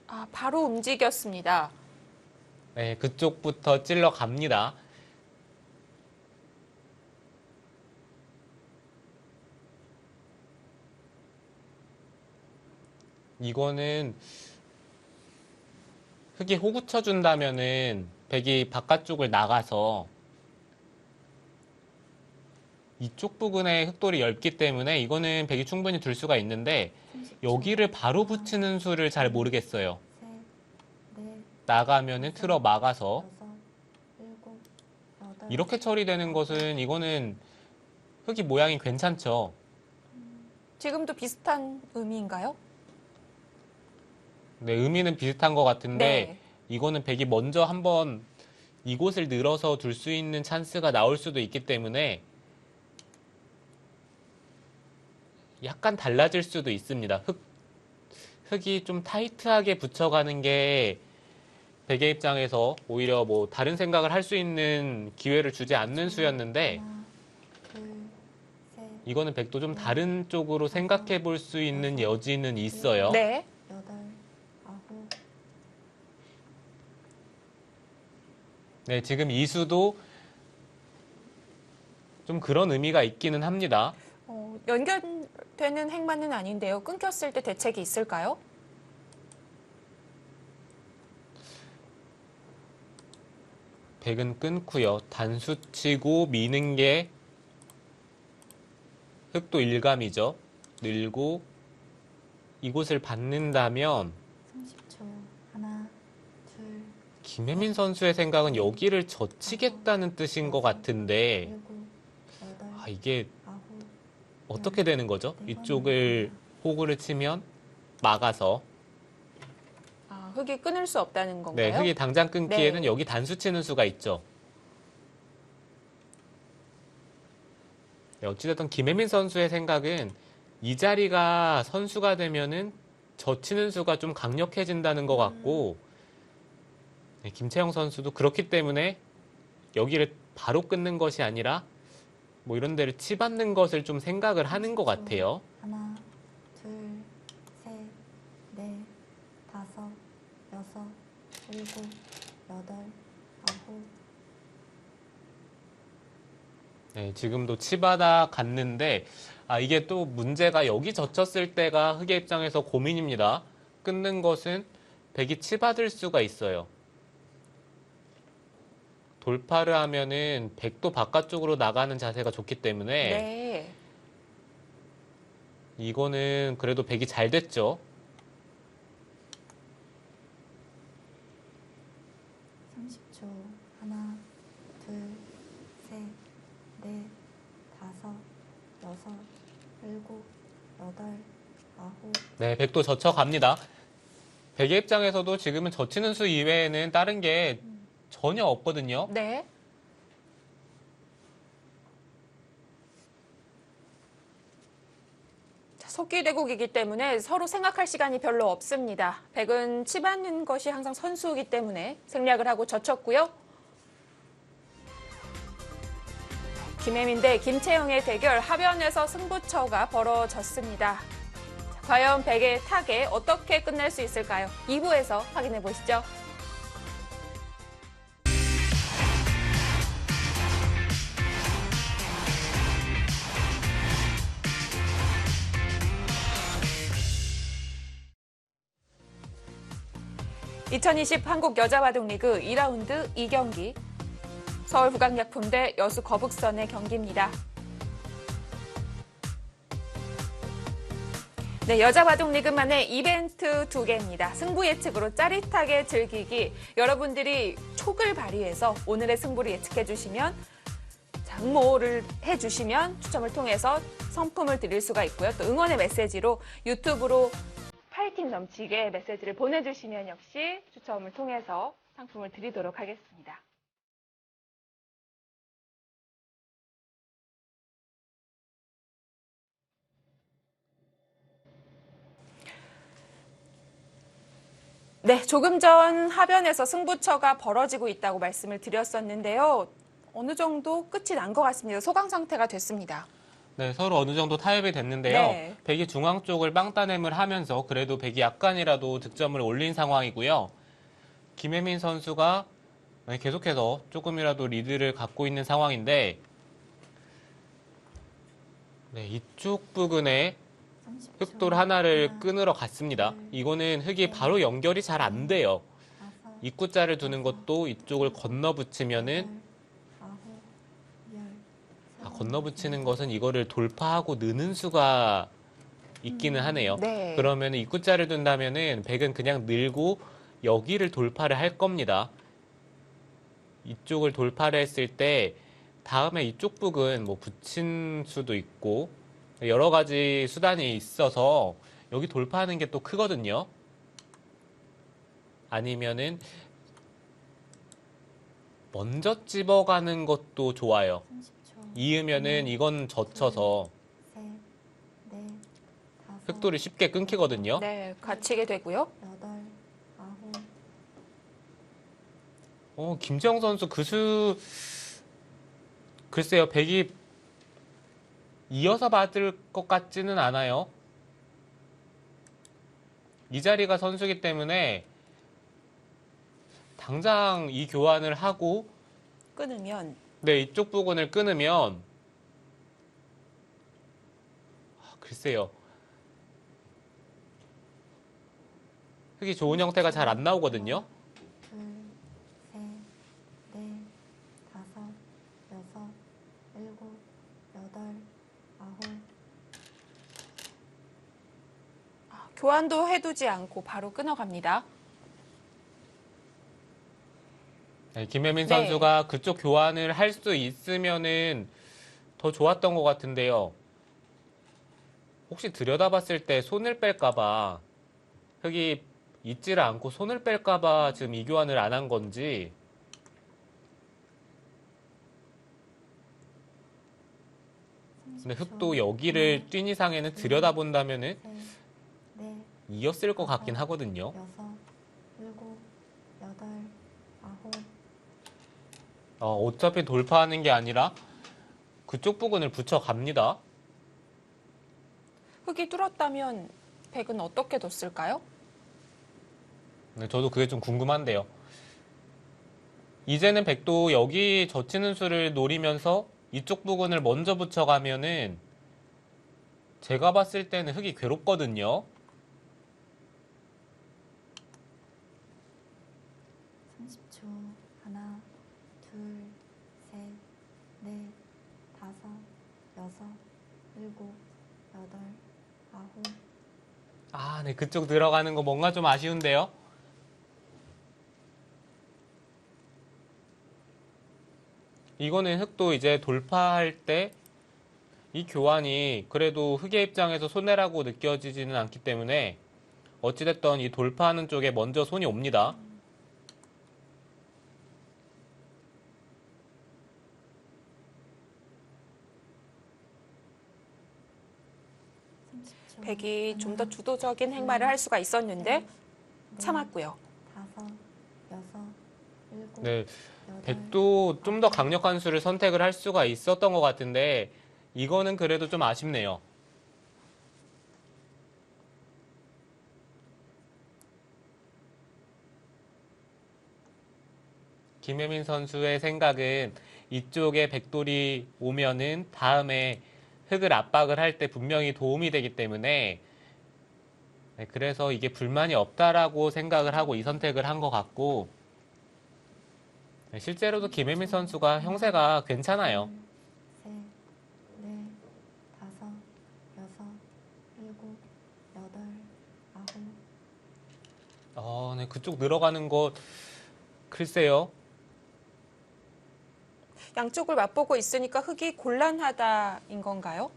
아홉. 바로 움직였습니다. 네, 그쪽부터 찔러 갑니다. 이거는 흑이 호구 쳐준다면은 백이 바깥쪽을 나가서 이쪽 부분에 흑돌이 얇기 때문에 이거는 백이 충분히 둘 수가 있는데 30초. 여기를 바로 붙이는 수를 잘 모르겠어요. 셋, 넷, 나가면은 틀어 막아서 여섯, 일곱, 여덟. 이렇게 처리되는 것은 이거는 흑이 모양이 괜찮죠. 지금도 비슷한 의미인가요? 네, 의미는 비슷한 것 같은데 네. 이거는 백이 먼저 한번 이곳을 늘어서 둘 수 있는 찬스가 나올 수도 있기 때문에 약간 달라질 수도 있습니다. 흑이 좀 타이트하게 붙여가는 게 백의 입장에서 오히려 뭐 다른 생각을 할 수 있는 기회를 주지 않는 수였는데 하나, 둘, 셋, 이거는 백도 좀 다른 쪽으로 생각해 볼 수 있는 여지는 있어요. 네. 여덟, 아홉. 네, 지금 이 수도 좀 그런 의미가 있기는 합니다. 연결되는 행만은 아닌데요. 끊겼을 때 대책이 있을까요? 백은 끊고요. 단수 치고 미는 게 흑도 일감이죠. 늘고 이곳을 받는다면 30초. 하나, 둘, 김혜민 선수의 생각은 여기를 젖히겠다는 뜻인 것 같은데 일곱, 여덟, 이게 아홉. 어떻게 되는 거죠? 이쪽을 호구를 치면 막아서 흑이 끊을 수 없다는 네, 건가요? 흑이 당장 끊기에는 네. 여기 단수 치는 수가 있죠. 네, 어찌됐든 김혜민 선수의 생각은 이 자리가 선수가 되면은 젖히는 수가 좀 강력해진다는 것 같고 네, 김채영 선수도 그렇기 때문에 여기를 바로 끊는 것이 아니라 뭐 이런 데를 치받는 것을 좀 생각을 하는 것 같아요. 하나, 둘, 셋, 넷, 다섯, 여섯, 일곱, 여덟, 아홉. 네, 지금도 치바다 갔는데 이게 또 문제가 여기 젖혔을 때가 흑의 입장에서 고민입니다. 끊는 것은 백이 치받을 수가 있어요. 돌파를 하면은 백도 바깥쪽으로 나가는 자세가 좋기 때문에 네. 이거는 그래도 백이 잘 됐죠. 30초. 하나, 둘, 셋, 넷, 다섯, 여섯, 일곱, 여덟, 아홉. 네, 백도 젖혀갑니다. 백의 입장에서도 지금은 젖히는 수 이외에는 다른 게 전혀 없거든요. 네. 자, 속기대국이기 때문에 서로 생각할 시간이 별로 없습니다. 백은 치받는 것이 항상 선수이기 때문에 생략을 하고 젖혔고요. 김혜민 대 김채영의 대결 하변에서 승부처가 벌어졌습니다. 자, 과연 백의 타계 어떻게 끝낼 수 있을까요? 2부에서 확인해 보시죠. (2020) 한국 여자바둑리그 2라운드 2경기 서울 부강약품 대 여수 거북선의 경기입니다. 네, 여자바둑리그만의 이벤트 2개입니다. 승부 예측으로 짜릿하게 즐기기. 여러분들이 촉을 발휘해서 오늘의 승부를 예측해 주시면 응모를 해주시면 추첨을 통해서 상품을 드릴 수가 있고요. 또 응원의 메시지로 유튜브로 파이팅 넘치게 메시지를 보내주시면 역시 추첨을 통해서 상품을 드리도록 하겠습니다. 네, 조금 전 하변에서 승부처가 벌어지고 있다고 말씀을 드렸었는데요. 어느 정도 끝이 난 것 같습니다. 소강 상태가 됐습니다. 네, 서로 어느 정도 타협이 됐는데요. 네. 백이 중앙 쪽을 빵따냄을 하면서 그래도 백이 약간이라도 득점을 올린 상황이고요. 김혜민 선수가 계속해서 조금이라도 리드를 갖고 있는 상황인데 네, 이쪽 부근에 30초. 흑돌 하나를 하나, 끊으러 갔습니다. 이거는 흑이 바로 연결이 잘 안 돼요. 다섯, 입구자를 두는 것도 이쪽을 건너붙이면은 여덟, 아홉, 열. 건너붙이는 것은 이거를 돌파하고 느는 수가 있기는 하네요. 네. 그러면 입구자를 둔다면은 백은 그냥 늘고 여기를 돌파를 할 겁니다. 이쪽을 돌파를 했을 때 다음에 이쪽 북은 뭐 붙인 수도 있고 여러 가지 수단이 있어서 여기 돌파하는 게 또 크거든요. 아니면은 먼저 집어가는 것도 좋아요. 30초. 이으면은 이건 젖혀서 셋, 넷, 다섯, 흑돌이 쉽게 끊기거든요. 네, 갇히게 되고요. 여덟, 아홉. 김재영 선수 글쎄요, 백이 이어서 받을 것 같지는 않아요. 이 자리가 선수기 때문에 당장 이 교환을 하고 끊으면 네, 이쪽 부분을 끊으면 글쎄요. 흑이 좋은 형태가 잘 안 나오거든요. 둘, 셋, 넷, 다섯, 여섯, 일곱, 여덟, 아홉. 교환도 해두지 않고 바로 끊어갑니다. 네, 김혜민 네. 선수가 그쪽 교환을 할 수 있으면은 더 좋았던 것 같은데요. 혹시 들여다봤을 때 손을 뺄까봐 흑이 있지를 않고 손을 뺄까봐 지금 이 교환을 안 한 건지. 근데 흑도 여기를 뛴 이상에는 들여다본다면은 셋, 넷, 이었을 것 같긴 하거든요. 여섯, 일곱, 여덟, 아홉. 어차피 돌파하는 게 아니라 그쪽 부분을 붙여갑니다. 흑이 뚫었다면 백은 어떻게 뒀을까요? 네, 저도 그게 좀 궁금한데요. 이제는 백도 여기 젖히는 수를 노리면서 이쪽 부분을 먼저 붙여가면은 제가 봤을 때는 흙이 괴롭거든요. 30초. 하나, 둘, 셋, 넷, 다섯, 여섯, 일곱, 여덟, 아홉. 아, 네, 그쪽 들어가는 거 뭔가 좀 아쉬운데요. 이거는 흙도 이제 돌파할 때 이 교환이 그래도 흙의 입장에서 손해라고 느껴지지는 않기 때문에 어찌됐든 이 돌파하는 쪽에 먼저 손이 옵니다. 30초. 백이 좀 더 하나, 주도적인 행마를 할 수가 있었는데 넷, 참았고요. 다섯, 여섯, 일곱, 네, 여덟, 백도 좀 더 강력한 수를 선택을 할 수가 있었던 것 같은데 이거는 그래도 좀 아쉽네요. 김혜민 선수의 생각은 이쪽에 백돌이 오면은 다음에 흙을 압박을 할 때 분명히 도움이 되기 때문에 네, 그래서 이게 불만이 없다라고 생각을 하고 이 선택을 한 것 같고 네, 실제로도 김혜민 선수가 형세가 괜찮아요. 셋, 넷, 다섯, 여섯, 일곱, 여덟, 아홉. 네, 그쪽 늘어가는 것 글쎄요. 양쪽을 맛보고 있으니까 흙이 곤란하다인 건가요?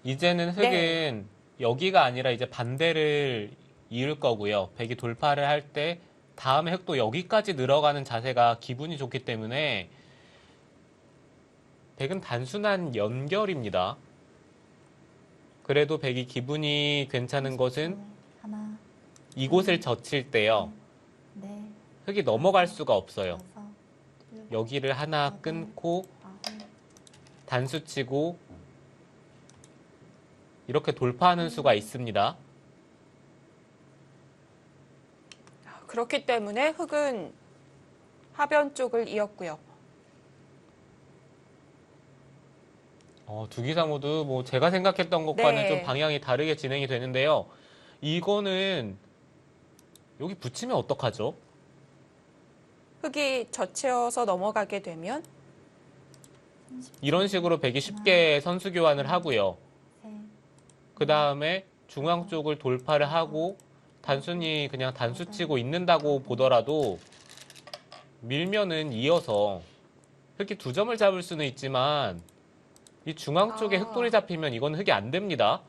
이제는 흙은 여기가 아니라 이제 반대를 이을 거고요. 백이 돌파를 할 때 다음에 흙도 여기까지 늘어가는 자세가 기분이 좋기 때문에 백은 단순한 연결입니다. 그래도 백이 기분이 괜찮은 것은 하나, 이곳을 젖힐 때요. 넷, 흙이 넘어갈 수가 없어요. 여섯, 일곱, 여기를 하나 끊고 아홉. 단수 치고 이렇게 돌파하는 수가 있습니다. 그렇기 때문에 흙은 하변 쪽을 이었고요. 두 기사 모두 뭐 제가 생각했던 것과는 네. 좀 방향이 다르게 진행이 되는데요. 이거는 여기 붙이면 어떡하죠? 흙이 젖혀서 넘어가게 되면 이런 식으로 백이 쉽게 선수 교환을 하고요. 셋, 그 다음에 중앙 쪽을 돌파를 하고 단순히 그냥 단수 치고 있는다고 보더라도 밀면은 이어서 흙이 2점을 잡을 수는 있지만 이 중앙 쪽에 흙돌이 잡히면 이건 흙이 안 됩니다.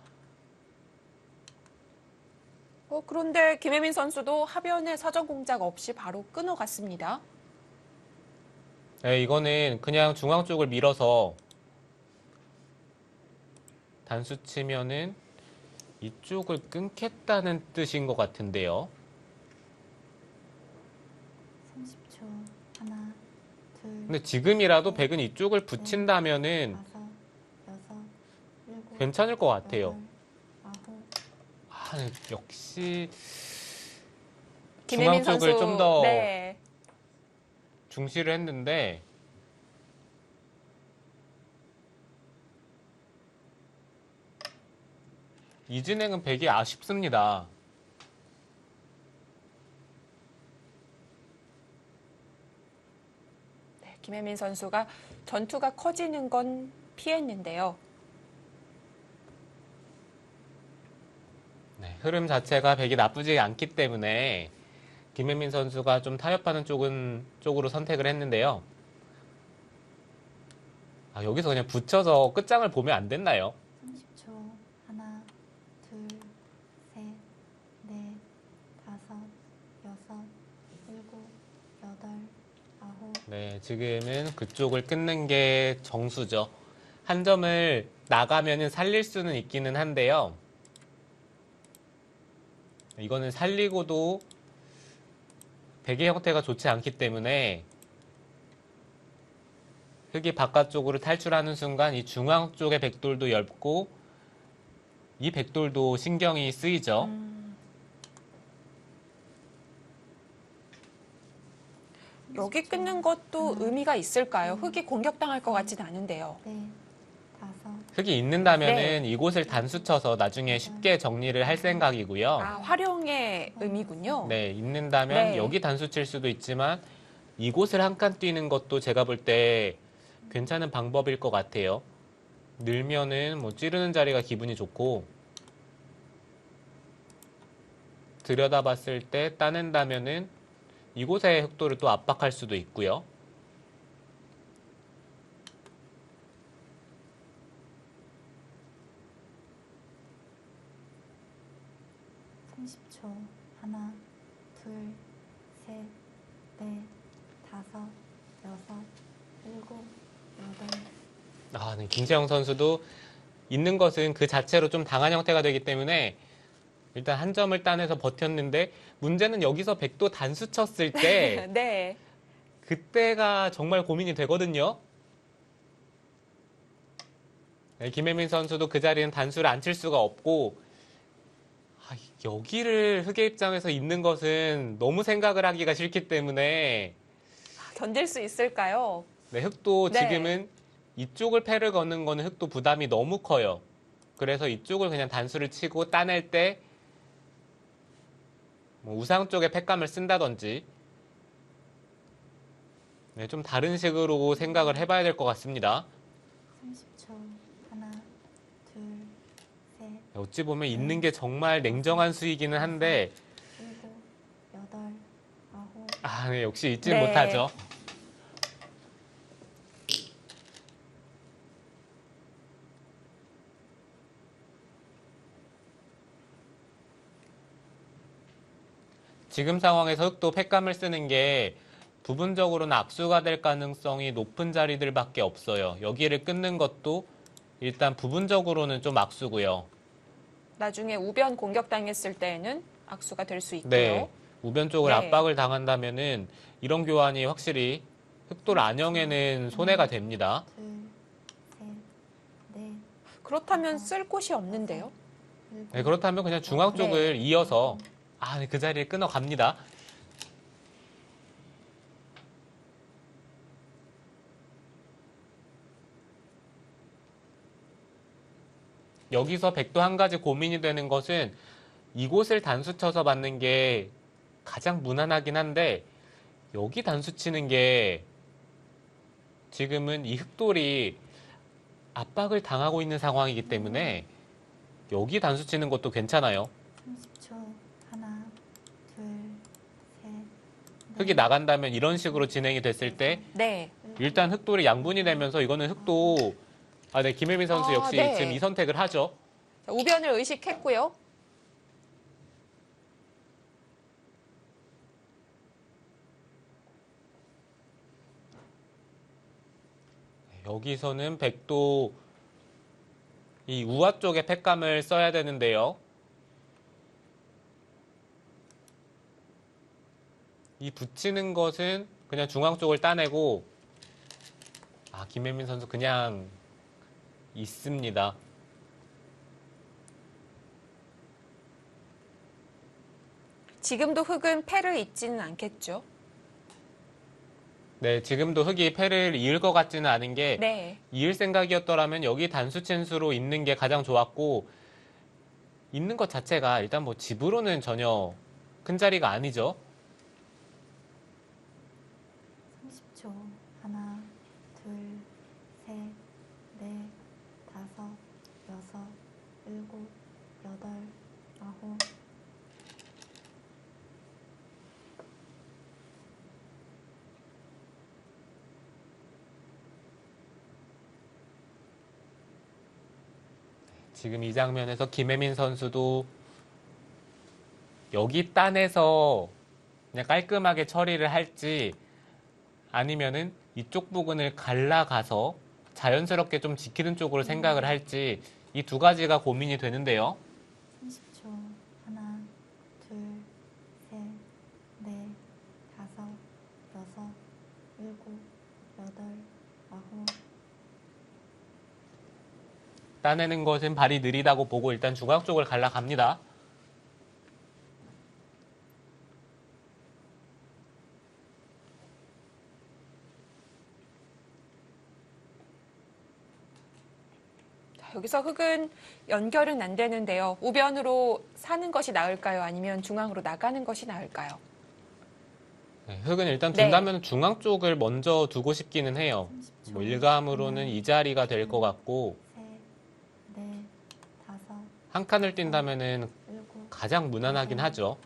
그런데 김혜민 선수도 하변에 사전 공작 없이 바로 끊어갔습니다. 네, 이거는 그냥 중앙 쪽을 밀어서 단수 치면은 이쪽을 끊겠다는 뜻인 것 같은데요. 30초. 하나, 둘, 근데 지금이라도 백은 이쪽을 붙인다면은 다섯, 여섯, 일곱, 괜찮을 것 같아요. 여덟, 아홉. 네, 역시 김혜민 중앙 쪽을 선수 좀 더 네. 중시를 했는데 이 진행은 백이 아쉽습니다. 네, 김혜민 선수가 전투가 커지는 건 피했는데요. 네, 흐름 자체가 백이 나쁘지 않기 때문에 김혜민 선수가 좀 타협하는 쪽으로 선택을 했는데요. 여기서 그냥 붙여서 끝장을 보면 안 됐나요? 30초. 하나, 둘, 셋, 넷, 다섯, 여섯, 일곱, 여덟, 아홉. 네, 지금은 그쪽을 끊는 게 정수죠. 한 점을 나가면은 살릴 수는 있기는 한데요. 이거는 살리고도 백의 형태가 좋지 않기 때문에 흙이 바깥쪽으로 탈출하는 순간 이 중앙 쪽의 백돌도 얇고 이 백돌도 신경이 쓰이죠. 여기 끊는 것도 하나, 의미가 있을까요? 흙이 공격당할 것 같지는 않은데요. 넷, 다섯, 흙이 있는다면은 네. 이곳을 단수 쳐서 나중에 쉽게 정리를 할 생각이고요. 아, 활용의 의미군요. 네, 있는다면 네. 여기 단수 칠 수도 있지만 이곳을 한 칸 뛰는 것도 제가 볼 때 괜찮은 방법일 것 같아요. 늘면은 뭐 찌르는 자리가 기분이 좋고 들여다봤을 때 따낸다면은 이곳의 흑도를 또 압박할 수도 있고요. 30초. 하나, 둘, 셋, 넷, 다섯, 여섯, 일곱, 여덟. 아, 네, 김세영 선수도 있는 것은 그 자체로 좀 당한 형태가 되기 때문에 일단 한 점을 따내서 버텼는데 문제는 여기서 백도 단수 쳤을 때 네. 그때가 정말 고민이 되거든요. 네, 김혜민 선수도 그 자리는 단수를 안 칠 수가 없고 여기를 흑의 입장에서 있는 것은 너무 생각을 하기가 싫기 때문에 견딜 수 있을까요? 네, 흑도 네. 지금은 이쪽을 패를 거는 거는 흑도 부담이 너무 커요. 그래서 이쪽을 그냥 단수를 치고 따낼 때 뭐 우상 쪽에 팩감을 쓴다든지 네, 좀 다른 식으로 생각을 해봐야 될 것 같습니다. 30초. 하나, 둘, 셋, 어찌 보면 있는 게 정말 냉정한 수이기는 한데 일곱, 여덟, 아홉. 아, 네, 역시 잊지 네. 못하죠. 지금 상황에서 흑도 팩감을 쓰는 게 부분적으로는 압수가 될 가능성이 높은 자리들밖에 없어요. 여기를 끊는 것도 일단 부분적으로는 좀 악수고요. 나중에 우변 공격당했을 때에는 악수가 될 수 있고요. 네, 우변 쪽을 네. 압박을 당한다면은 이런 교환이 확실히 흑도를 안영에는 손해가 됩니다. 둘, 셋, 넷, 그렇다면 쓸 곳이 없는데요. 일곱. 네, 그렇다면 그냥 중앙 쪽을 네. 이어서 네, 그 자리에 끊어 갑니다. 여기서 백도 한 가지 고민이 되는 것은 이곳을 단수 쳐서 받는 게 가장 무난하긴 한데 여기 단수 치는 게 지금은 이 흑돌이 압박을 당하고 있는 상황이기 때문에 여기 단수 치는 것도 괜찮아요. 30초. 하나, 둘, 셋, 흑이 넷, 나간다면 이런 식으로 진행이 됐을 때 네. 일단 흑돌이 양분이 되면서 이거는 흑도 네, 김혜민 선수 아, 역시 네. 지금 이 선택을 하죠. 자, 우변을 의식했고요. 여기서는 백도 이 우아 쪽에 팩감을 써야 되는데요. 이 붙이는 것은 그냥 중앙 쪽을 따내고 김혜민 선수 그냥 있습니다. 지금도 흙은 패를 잇지는 않겠죠. 네, 지금도 흑이 패를 이을 것 같지는 않은 게 네. 이을 생각이었더라면 여기 단수 챈수로 있는 게 가장 좋았고 있는 것 자체가 일단 뭐 집으로는 전혀 큰 자리가 아니죠. 30초. 하나, 둘, 셋, 넷, 다섯, 여섯, 일곱, 여덟, 아홉. 지금 이 장면에서 김혜민 선수도 여기 따내서 그냥 깔끔하게 처리를 할지 아니면은 이쪽 부분을 갈라가서 자연스럽게 좀 지키는 쪽으로 생각을 할지 이 두 가지가 고민이 되는데요. 30초. 하나, 둘, 셋, 넷, 다섯, 여섯, 일곱, 여덟, 아홉. 따내는 것은 발이 느리다고 보고 일단 중앙 쪽을 갈라갑니다. 여기서 흙은 연결은 안 되는데요. 우변으로 사는 것이 나을까요? 아니면 중앙으로 나가는 것이 나을까요? 네, 흙은 일단 네. 둔다면 중앙 쪽을 먼저 두고 싶기는 해요. 30초. 뭐 일감으로는 하나, 이 자리가 될 것 같고, 셋, 넷, 다섯, 한 칸을 뛴다면은 일곱, 가장 무난하긴 하죠.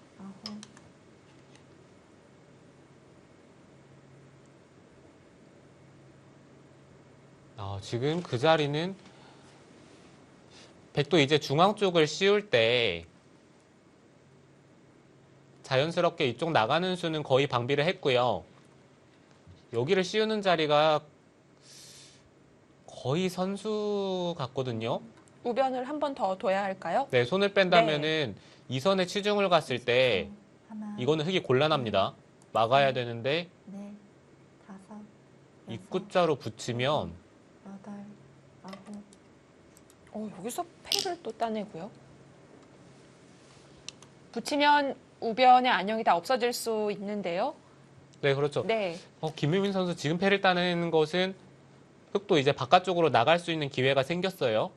아홉. 지금 그 자리는 백도 이제 중앙 쪽을 씌울 때 자연스럽게 이쪽 나가는 수는 거의 방비를 했고요. 여기를 씌우는 자리가 거의 선수 같거든요. 우변을 한 번 더 둬야 할까요? 네, 손을 뺀다면은 이 선에 치중을 갔을 때 하나, 이거는 흙이 곤란합니다. 막아야 되는데 넷, 다섯, 여섯, 입구자로 붙이면 여덟, 아홉. 여기서 패를 또 따내고요. 붙이면 우변의 안형이 다 없어질 수 있는데요. 네, 그렇죠. 네. 김유민 선수 지금 패를 따는 것은 흙도 이제 바깥쪽으로 나갈 수 있는 기회가 생겼어요.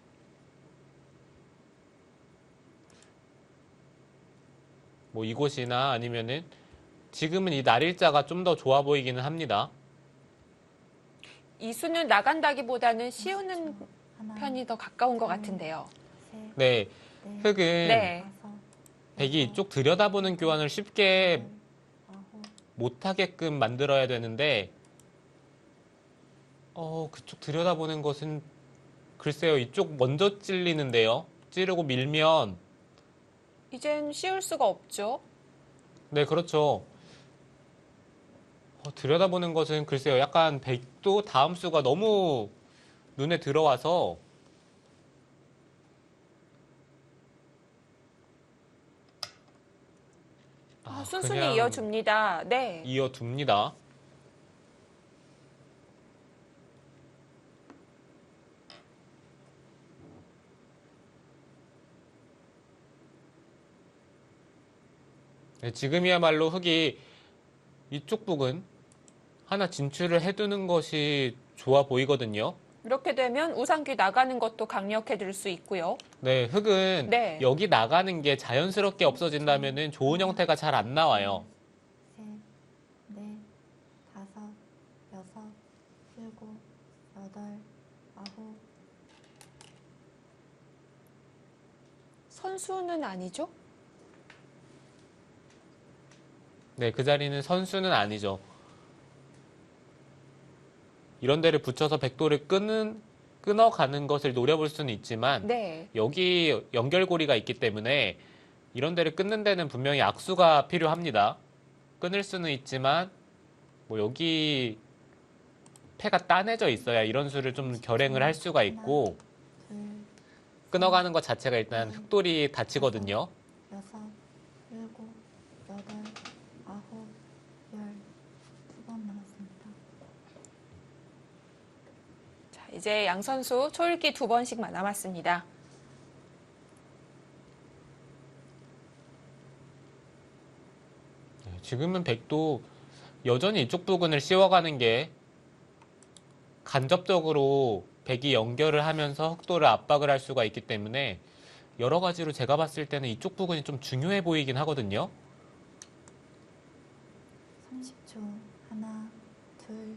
뭐 이곳이나 아니면은 지금은 이 날일자가 좀 더 좋아 보이기는 합니다. 이 수는 나간다기보다는 씌우는 하나, 편이 더 가까운 것 같은데요. 셋, 네, 넷, 흙은 네. 다섯, 백이 여섯, 이쪽 들여다보는 교환을 쉽게 여덟, 아홉. 못하게끔 만들어야 되는데 그쪽 들여다보는 것은 글쎄요, 이쪽 먼저 찔리는데요. 찌르고 밀면 이젠 씌울 수가 없죠. 네, 그렇죠. 들여다보는 것은 글쎄요, 약간 백도 다음 수가 너무 눈에 들어와서 순순히 그냥 이어줍니다. 네. 이어둡니다. 네, 지금이야말로 흙이 이쪽 부분 하나 진출을 해두는 것이 좋아 보이거든요. 이렇게 되면 우상귀 나가는 것도 강력해질 수 있고요. 네, 흙은 네. 여기 나가는 게 자연스럽게 없어진다면 좋은 형태가 잘 안 나와요. 셋, 넷, 다섯, 여섯, 일곱, 여덟, 아홉. 선수는 아니죠? 네, 그 자리는 선수는 아니죠. 이런 데를 붙여서 백도를 끊어가는 것을 노려볼 수는 있지만 네. 여기 연결고리가 있기 때문에 이런 데를 끊는 데는 분명히 악수가 필요합니다. 끊을 수는 있지만 뭐 여기 패가 따내져 있어야 이런 수를 좀 결행을 할 수가 있고 둘, 끊어가는 것 자체가 일단 흙돌이 다치거든요. 여섯, 일곱, 여덟, 아홉, 열. 2번 남았습니다. 자, 이제 양 선수 초읽기 2번씩만 남았습니다. 지금은 백도 여전히 이쪽 부분을 씌워가는 게 간접적으로 백이 연결을 하면서 흑도를 압박을 할 수가 있기 때문에 여러 가지로 제가 봤을 때는 이쪽 부분이 좀 중요해 보이긴 하거든요. 30초. 하나, 둘,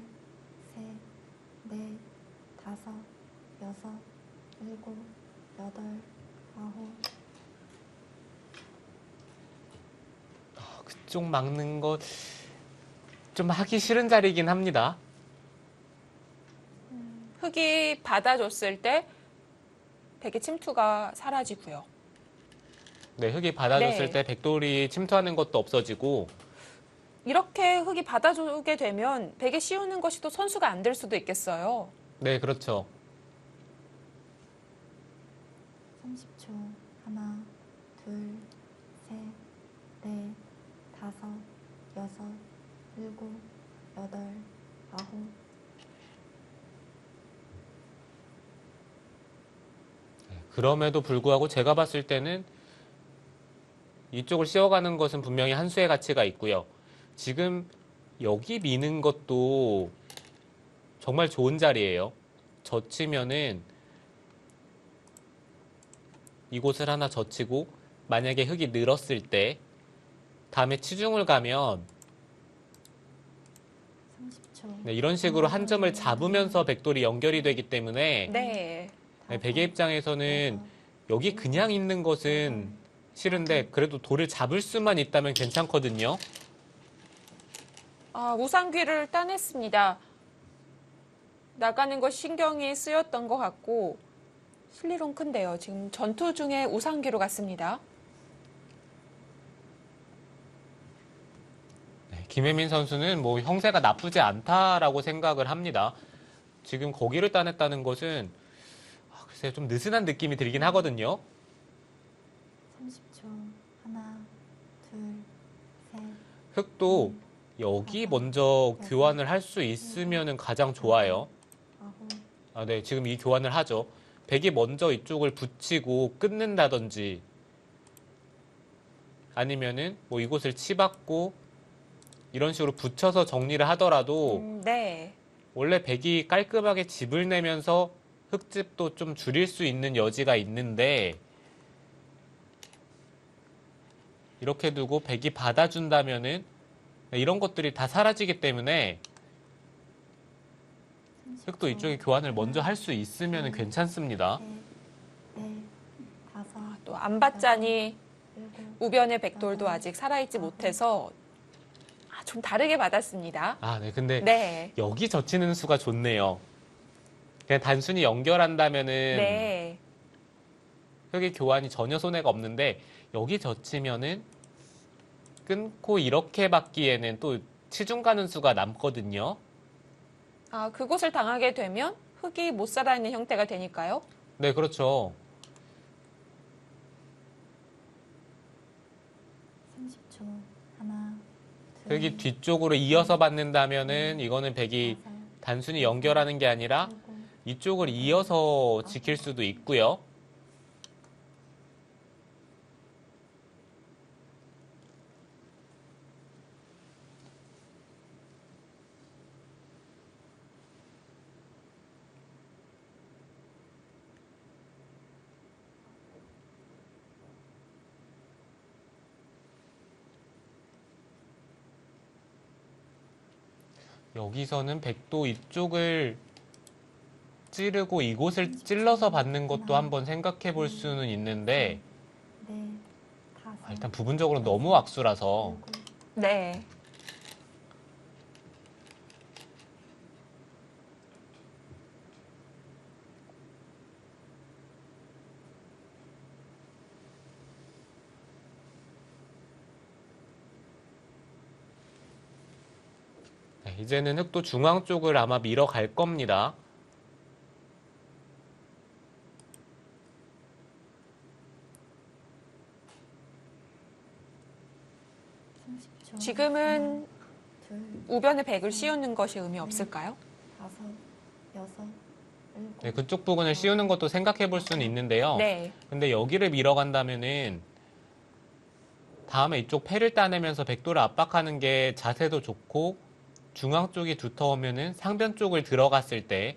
셋, 넷, 다섯, 여섯, 일곱, 여덟, 아홉. 그쪽 막는 것 좀 하기 싫은 자리이긴 합니다. 흙이 받아줬을 때 백의 침투가 사라지고요. 네, 흙이 받아줬을 네. 때 백돌이 침투하는 것도 없어지고 이렇게 흙이 받아주게 되면 백에 씌우는 것이 또 선수가 안 될 수도 있겠어요. 네, 그렇죠. 30초. 하나, 둘, 셋, 넷, 다섯, 여섯, 일곱, 여덟, 아홉. 그럼에도 불구하고 제가 봤을 때는 이쪽을 씌워가는 것은 분명히 한 수의 가치가 있고요. 지금 여기 미는 것도 정말 좋은 자리예요. 젖히면은 이곳을 하나 젖히고 만약에 흙이 늘었을 때 다음에 치중을 가면 30초. 네, 이런 식으로 한 점을 잡으면서 백돌이 연결이 되기 때문에 네. 네, 백의 입장에서는 여기 그냥 있는 것은 싫은데 그래도 돌을 잡을 수만 있다면 괜찮거든요. 아, 우상귀를 따냈습니다. 나가는 거 신경이 쓰였던 것 같고 실리론 큰데요. 지금 전투 중에 우상귀로 갔습니다. 네, 김혜민 선수는 뭐 형세가 나쁘지 않다라고 생각을 합니다. 지금 거기를 따냈다는 것은 글쎄 좀 느슨한 느낌이 들긴 하거든요. 30초. 하나, 둘, 셋. 흙도 여기 먼저 교환을 할 수 있으면 가장 좋아요. 아홉. 아, 네, 지금 이 교환을 하죠. 백이 먼저 이쪽을 붙이고 끊는다든지 아니면은 뭐 이곳을 치받고 이런 식으로 붙여서 정리를 하더라도 네. 원래 백이 깔끔하게 집을 내면서 흙집도 좀 줄일 수 있는 여지가 있는데 이렇게 두고 백이 받아준다면은 이런 것들이 다 사라지기 때문에 흙도 이쪽에 교환을 먼저 할 수 있으면 괜찮습니다. 셋, 넷, 다섯, 또 안받자니 일곱. 우변의 백돌도 아직 살아있지 못해서 좀 다르게 받았습니다. 아, 네. 근데 네. 여기 젖히는 수가 좋네요. 그냥 단순히 연결한다면은 네. 흙의 교환이 전혀 손해가 없는데 여기 젖히면은 끊고 이렇게 받기에는 또 치중 가는 수가 남거든요. 아, 그곳을 당하게 되면 흙이 못 살아있는 형태가 되니까요. 네, 그렇죠. 30초. 하나, 둘, 흙이 뒤쪽으로 이어서 받는다면은 이거는 백이 다섯, 단순히 연결하는 게 아니라 일곱. 이쪽을 이어서 지킬 수도 있고요. 여기서는 백도 이쪽을 찌르고 이곳을 찔러서 받는 것도 한번 생각해 볼 수는 있는데 넷, 다섯, 일단 부분적으로 너무 악수라서 일곱. 네. 네, 이제는 흙도 중앙 쪽을 아마 밀어 갈 겁니다. 30초. 지금은 둘, 우변에 백을 씌우는 것이 의미 없을까요? 다섯, 여섯, 일곱. 네, 그쪽 부분을 씌우는 것도 생각해 볼 수는 있는데요. 네. 근데 여기를 밀어간다면은 다음에 이쪽 패를 따내면서 백도를 압박하는 게 자세도 좋고 중앙 쪽이 두터우면은 상변 쪽을 들어갔을 때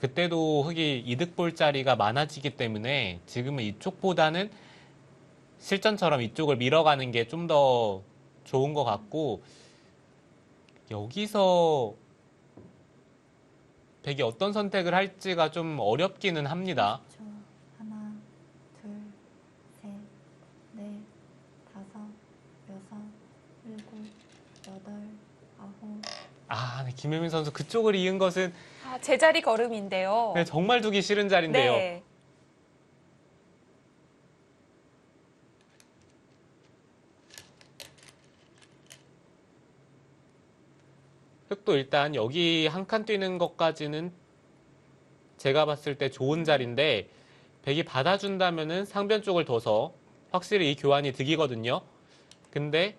그때도 흙이 이득 볼 자리가 많아지기 때문에 지금은 이쪽보다는 실전처럼 이쪽을 밀어가는 게 좀 더 좋은 것 같고 여기서 백이 어떤 선택을 할지가 좀 어렵기는 합니다. 10초. 하나, 둘, 셋, 넷, 다섯, 여섯, 일곱, 여덟, 아홉. 아, 네, 김혜민 선수 그쪽을 이은 것은 아, 제자리 걸음인데요. 네, 정말 두기 싫은 자리인데요. 네. 흙도 일단 여기 한 칸 뛰는 것까지는 제가 봤을 때 좋은 자리인데 백이 받아준다면은 상변 쪽을 둬서 확실히 이 교환이 득이거든요. 근데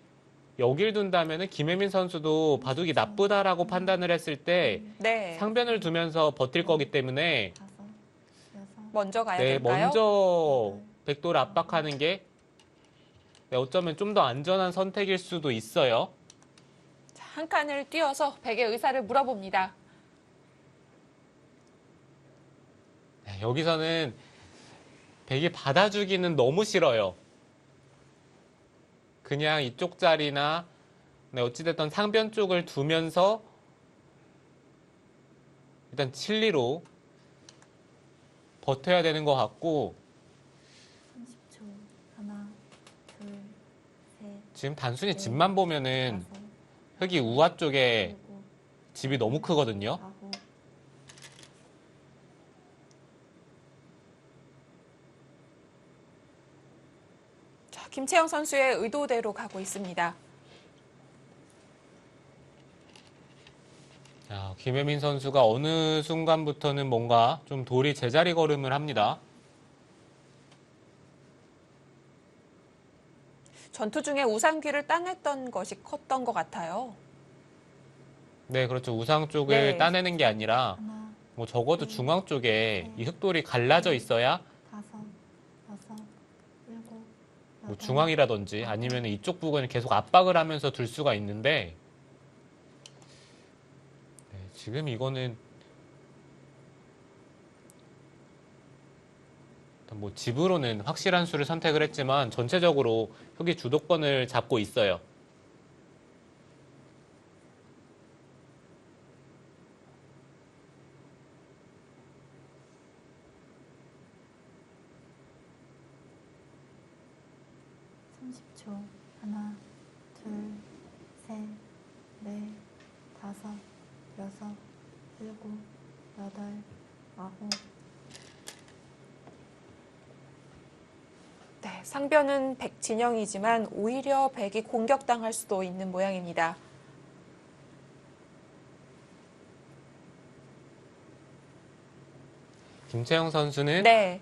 여길 둔다면은 김혜민 선수도 바둑이 나쁘다라고 판단을 했을 때 네. 상변을 두면서 버틸 거기 때문에 다섯, 여섯. 먼저 가야 네, 될까요? 먼저 백도를 압박하는 게 네, 어쩌면 좀 더 안전한 선택일 수도 있어요. 자, 한 칸을 띄어서 백의 의사를 물어봅니다. 네, 여기서는 백이 받아주기는 너무 싫어요. 그냥 이쪽 자리나 네, 어찌됐든 상변 쪽을 두면서 일단 칠리로 버텨야 되는 것 같고 30초. 하나, 둘, 셋, 지금 단순히 집만 보면은 다섯, 흙이 우아 쪽에 일곱, 집이 너무 크거든요. 아홉. 자, 김채영 선수의 의도대로 가고 있습니다. 자, 김혜민 선수가 어느 순간부터는 뭔가 좀 돌이 제자리 걸음을 합니다. 전투 중에 우상귀를 따냈던 것이 컸던 것 같아요. 네, 그렇죠. 우상 쪽을 네. 따내는 게 아니라 하나, 뭐 적어도 중앙 쪽에 이 흙돌이 갈라져 있어야 다섯, 여섯, 일곱, 뭐 여덟, 중앙이라든지 아니면 이쪽 부분을 계속 압박을 하면서 둘 수가 있는데 네, 지금 이거는 일단 뭐 집으로는 확실한 수를 선택을 했지만 전체적으로 흙이 주도권을 잡고 있어요. 삼십 초. 하나, 둘, 셋, 넷, 다섯, 여섯, 일곱, 여덟, 아홉. 네, 상변은 백 진영이지만 오히려 백이 공격당할 수도 있는 모양입니다. 김채영 선수는 네,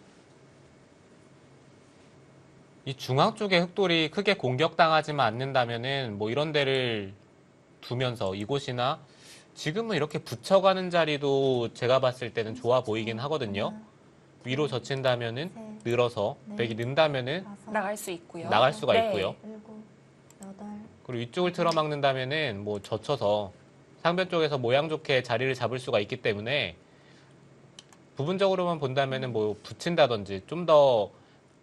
이 중앙 쪽에 흙돌이 크게 공격당하지만 않는다면은 뭐 이런 데를 두면서 이곳이나 지금은 이렇게 붙여가는 자리도 제가 봤을 때는 좋아 보이긴 하거든요. 하나, 위로 젖힌다면은 셋, 늘어서 백이 는다면은 다섯, 나갈 수 있고요. 나갈 수가 네. 있고요. 일곱, 여덟, 그리고 위쪽을 틀어막는다면은 뭐 젖혀서 상변 쪽에서 모양 좋게 자리를 잡을 수가 있기 때문에 부분적으로만 본다면은 뭐 붙인다든지 좀 더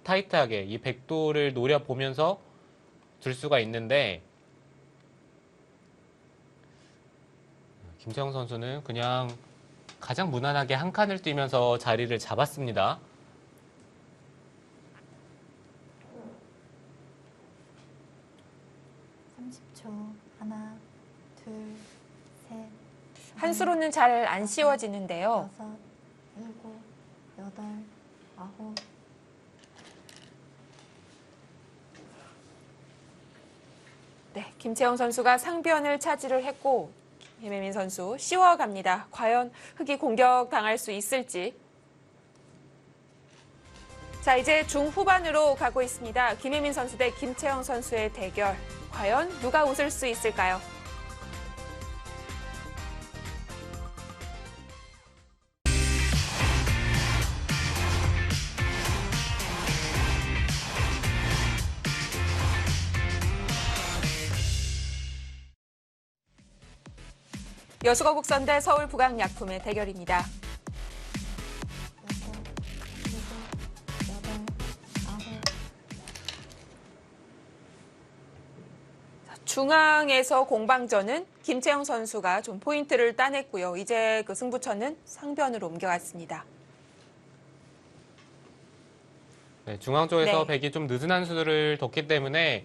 타이트하게 이 백도를 노려보면서 둘 수가 있는데 김채영 선수는 그냥 가장 무난하게 한 칸을 뛰면서 자리를 잡았습니다. 삼십 초. 하나, 둘, 셋, 한 수로는 잘 안 씌워지는데요. 여섯, 일곱, 여덟, 아홉. 네, 김채영 선수가 상변을 차지를 했고 김혜민 선수 씌워갑니다. 과연 흙이 공격당할 수 있을지. 자, 이제 중후반으로 가고 있습니다. 김혜민 선수 대 김채영 선수의 대결. 과연 누가 웃을 수 있을까요? 여수거북선 대 서울부강약품의 대결입니다. 여섯, 일곱, 여덟, 아홉. 중앙에서 공방전은 김채영 선수가 좀 포인트를 따냈고요. 이제 그 승부처는 상변으로 옮겨갔습니다. 네, 중앙 쪽에서 네. 백이 좀 느슨한 수를 뒀기 때문에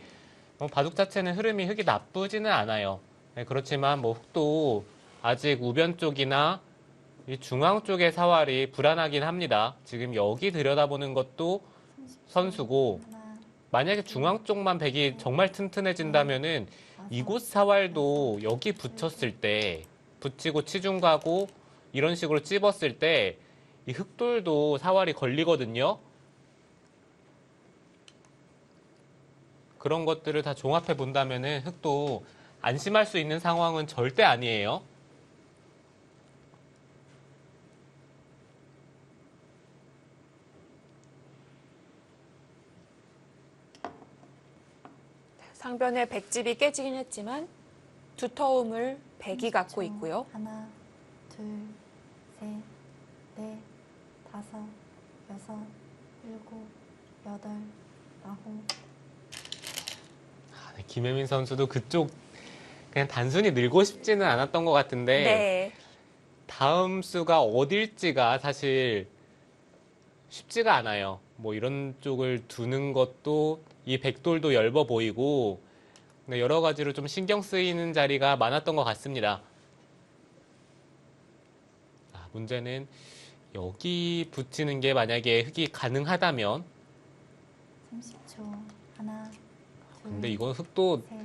바둑 자체는 흐름이 흙이 나쁘지는 않아요. 네, 그렇지만 뭐 흙도 아직 우변 쪽이나 이 중앙 쪽의 사활이 불안하긴 합니다. 지금 여기 들여다보는 것도 선수고 하나, 만약에 중앙 쪽만 백이 정말 튼튼해진다면은 이곳 사활도 여기 붙였을 때 붙이고 치중 가고 이런 식으로 찝었을 때 이 흙돌도 사활이 걸리거든요. 그런 것들을 다 종합해 본다면은 흙도 안심할 수 있는 상황은 절대 아니에요. 상변의 백집이 깨지긴 했지만 두터움을 백이 갖고 있고요. 하나, 둘, 셋, 넷, 다섯, 여섯, 일곱, 여덟, 아홉, 네, 김혜민 선수도 그쪽 그냥 단순히 늘고 싶지는 않았던 것 같은데 네. 다음 수가 어딜지가 사실 쉽지가 않아요. 뭐 이런 쪽을 두는 것도 이 백돌도 엷어 보이고 네, 여러 가지로 좀 신경 쓰이는 자리가 많았던 것 같습니다. 문제는 여기 붙이는 게 만약에 흙이 가능하다면 30초. 하나, 둘, 근데 이건 흙도 셋,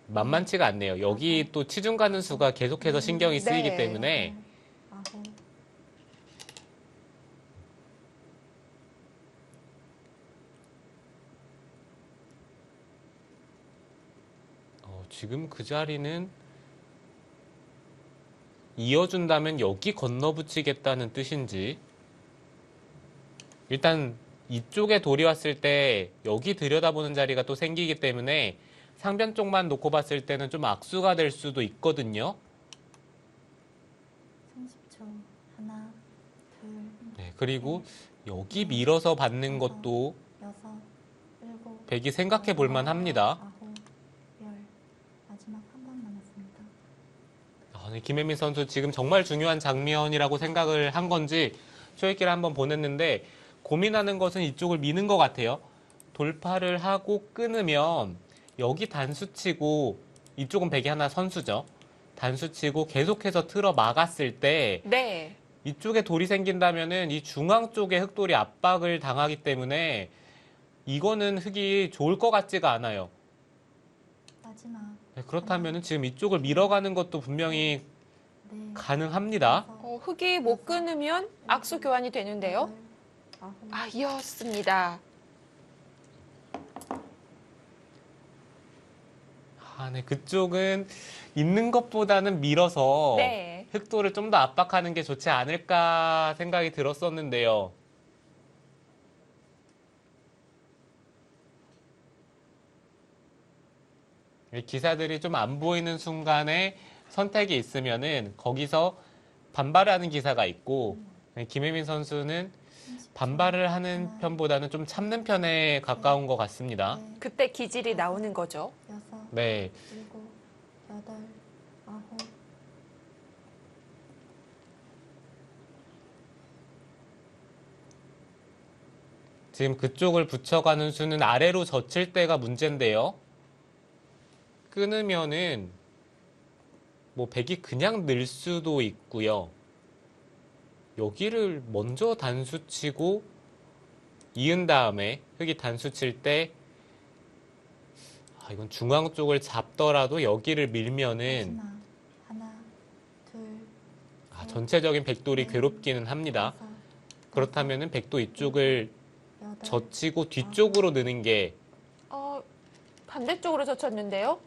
만만치가 않네요. 여기 또 치중 가는 수가 계속해서 신경이 쓰이기 네. 때문에 아홉, 지금 그 자리는 이어준다면 여기 건너붙이겠다는 뜻인지 일단 이쪽에 돌이 왔을 때 여기 들여다보는 자리가 또 생기기 때문에 상변 쪽만 놓고 봤을 때는 좀 악수가 될 수도 있거든요. 30초. 하나, 둘, 네, 그리고 여기 밀어서 받는 것도 여섯, 일곱, 백이 생각해 볼 만합니다. 아홉, 열. 마지막 한 번 남았습니다. 네, 김혜민 선수 지금 정말 중요한 장면이라고 생각을 한 건지 초읽기를 한번 보냈는데 고민하는 것은 이쪽을 미는 것 같아요. 돌파를 하고 끊으면 여기 단수치고 이쪽은 백이 하나 선수죠. 단수치고 계속해서 틀어 막았을 때 네. 이쪽에 돌이 생긴다면은 이 중앙 쪽에 흑돌이 압박을 당하기 때문에 이거는 흙이 좋을 것 같지가 않아요. 마지막. 네, 그렇다면은 지금 이쪽을 밀어가는 것도 분명히 네. 가능합니다. 흙이 못 끊으면 악수 교환이 되는데요. 여덟, 아홉, 아, 이었습니다. 네, 그쪽은 있는 것보다는 밀어서 네. 흑돌을 좀 더 압박하는 게 좋지 않을까 생각이 들었었는데요. 기사들이 좀 안 보이는 순간에 선택이 있으면은 거기서 반발하는 기사가 있고 김혜민 선수는 30초. 반발을 하는 하나, 편보다는 좀 참는 편에 가까운 것 같습니다. 넷, 그때 기질이 나오는 거죠. 여섯, 네. 일곱, 여덟, 아홉, 지금 그쪽을 붙여가는 수는 아래로 젖힐 때가 문제인데요. 끊으면은 뭐 백이 그냥 늘 수도 있고요. 여기를 먼저 단수 치고 이은 다음에 흙이 단수 칠 때 이건 중앙 쪽을 잡더라도 여기를 밀면은 마지막. 하나, 둘, 전체적인 백돌이 괴롭기는 합니다. 여섯, 그렇다면은 백도 이쪽을 여덟, 젖히고 뒤쪽으로 느는 게 반대쪽으로 젖혔는데요.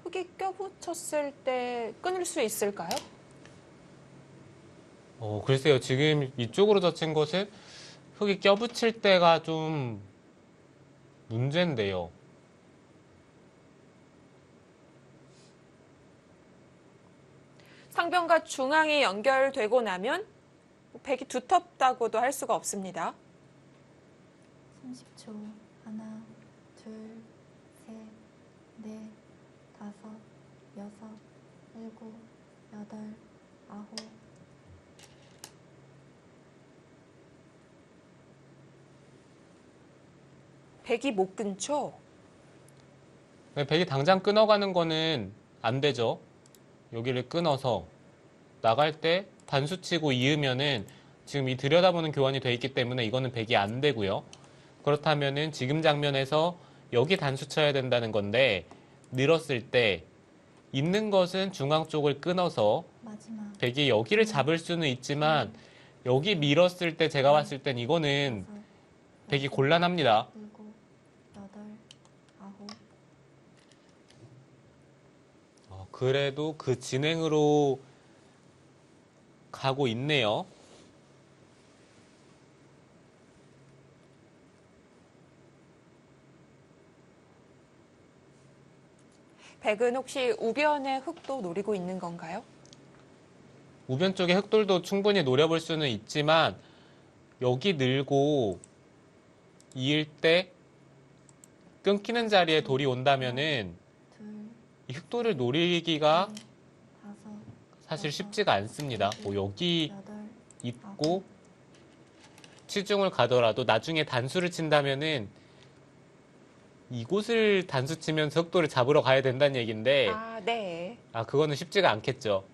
흙이 껴붙였을 때 끊을 수 있을까요? 글쎄요. 지금 이쪽으로 젖힌 것은 흙이 껴붙일 때가 좀 문제인데요. 상변과 중앙이 연결되고 나면 백이 두텁다고도 할 수가 없습니다. 30초. 하나, 둘, 셋, 넷, 다섯, 여섯, 일곱, 여덟, 아홉, 백이 못 끊죠? 백이 당장 끊어가는 거는 안 되죠. 여기를 끊어서 나갈 때 단수 치고 이으면은 지금 이 들여다보는 교환이 돼 있기 때문에 이거는 백이 안 되고요. 그렇다면은 지금 장면에서 여기 단수 쳐야 된다는 건데 늘었을 때 있는 것은 중앙 쪽을 끊어서 마지막. 백이 여기를 잡을 수는 있지만 여기 밀었을 때 제가 봤을 땐 이거는 여섯, 백이 여섯, 곤란합니다. 일곱, 여덟, 아홉, 그래도 그 진행으로 가고 있네요. 백은 혹시 우변의 흙도 노리고 있는 건가요? 우변 쪽에 흑돌도 충분히 노려볼 수는 있지만 여기 늘고 이을 때 끊기는 자리에 돌이 온다면은 둘, 이 흑돌을 노리기가 넷, 다섯, 사실 쉽지가 않습니다. 뭐 여기 여덟, 있고 치중을 가더라도 나중에 단수를 친다면은 이곳을 단수 치면서 흑돌을 잡으러 가야 된다는 얘기인데 아, 네. 그거는 쉽지가 않겠죠.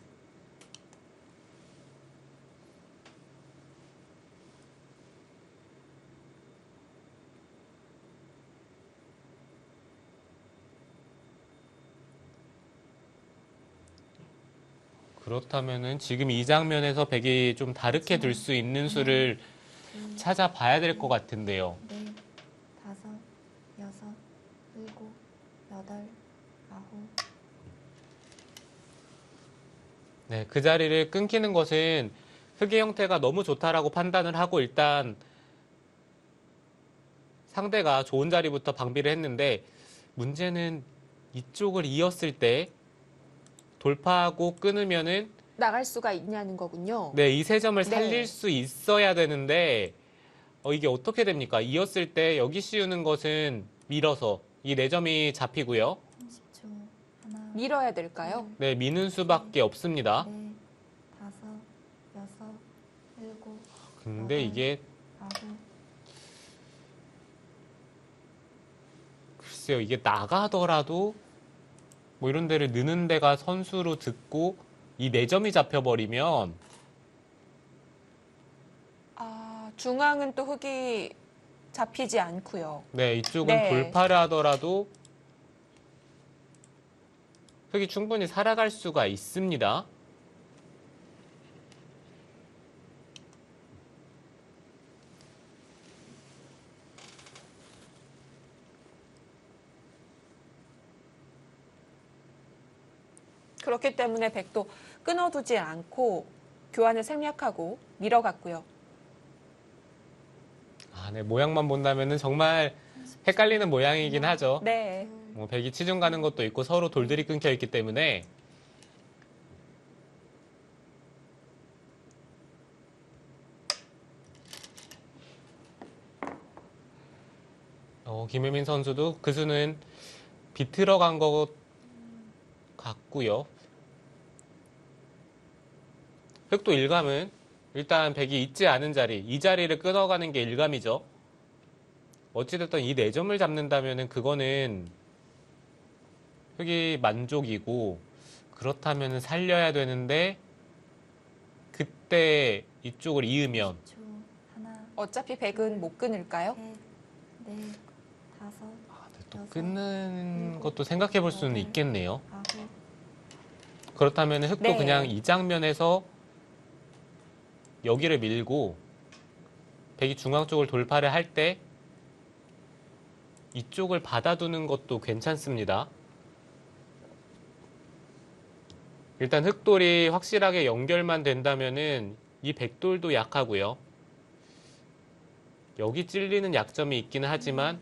그렇다면은 지금 이 장면에서 백이 좀 다르게 들 수 있는 수를 둘, 찾아봐야 될 것 같은데요. 넷, 다섯, 여섯, 일곱, 여덟, 아홉. 네, 그 자리를 끊기는 것은 흑의 형태가 너무 좋다라고 판단을 하고 일단 상대가 좋은 자리부터 방비를 했는데 문제는 이쪽을 이었을 때 돌파하고 끊으면은 나갈 수가 있냐는 거군요. 네, 이 세 점을 네. 살릴 수 있어야 되는데 이게 어떻게 됩니까? 이었을 때 여기 씌우는 것은 밀어서 이 네 점이 잡히고요. 30초. 하나, 밀어야 될까요? 네, 미는 수밖에 없습니다. 넷, 다섯, 여섯, 일곱, 근데 이게 아홉. 글쎄요, 이게 나가더라도 뭐 이런 데를 느는 데가 선수로 듣고 이 네 점이 잡혀버리면 아, 중앙은 또 흑이 잡히지 않고요. 네, 이쪽은 네. 돌파를 하더라도 흑이 충분히 살아갈 수가 있습니다. 그렇기 때문에 백도 끊어두지 않고 교환을 생략하고 밀어갔고요. 네, 모양만 본다면은 정말 헷갈리는 모양이긴 하죠. 네. 뭐 백이 치중 가는 것도 있고 서로 돌들이 끊겨 있기 때문에 김혜민 선수도 그 수는 비틀어 간 것 같고요. 흑도 일감은 일단 백이 있지 않은 자리, 이 자리를 끊어가는 게 일감이죠. 어찌됐든 이 네 점을 잡는다면은 그거는 흑이 만족이고 그렇다면 살려야 되는데 그때 이쪽을 이으면 10초. 하나, 어차피 백은 못 끊을까요? 셋, 넷, 다섯, 또 끊는 것도 생각해 볼 수는 있겠네요. 아홉. 그렇다면 흑도 네. 그냥 이 장면에서 여기를 밀고 백이 중앙 쪽을 돌파를 할 때 이쪽을 받아두는 것도 괜찮습니다. 일단 흑돌이 확실하게 연결만 된다면은 이 백돌도 약하고요. 여기 찔리는 약점이 있기는 하지만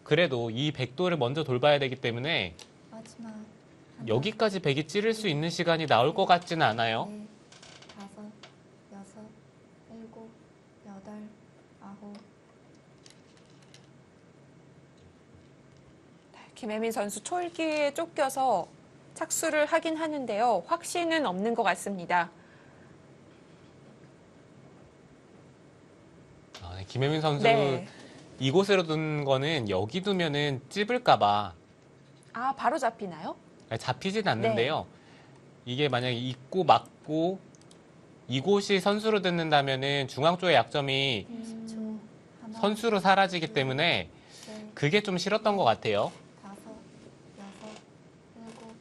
그래도 이 백돌을 먼저 돌봐야 되기 때문에 마지막. 하나, 여기까지 백이 찌를 수 있는 시간이 나올 것 같지는 않아요. 넷, 다섯, 여섯, 일곱, 여덟, 아홉. 김혜민 선수 초읽기에 쫓겨서 착수를 하긴 하는데요. 확신은 없는 것 같습니다. 네, 김혜민 선수 네. 이곳으로 둔 거는 여기 두면은 찝을까봐 아, 바로 잡히나요? 잡히진 않는데요. 이게 만약에 있고 맞고 이곳이 선수로 듣는다면은 중앙 쪽의 약점이 10초. 하나, 선수로 사라지기 때문에 셋, 그게 좀 싫었던 것 같아요. 다섯, 여섯, 일곱,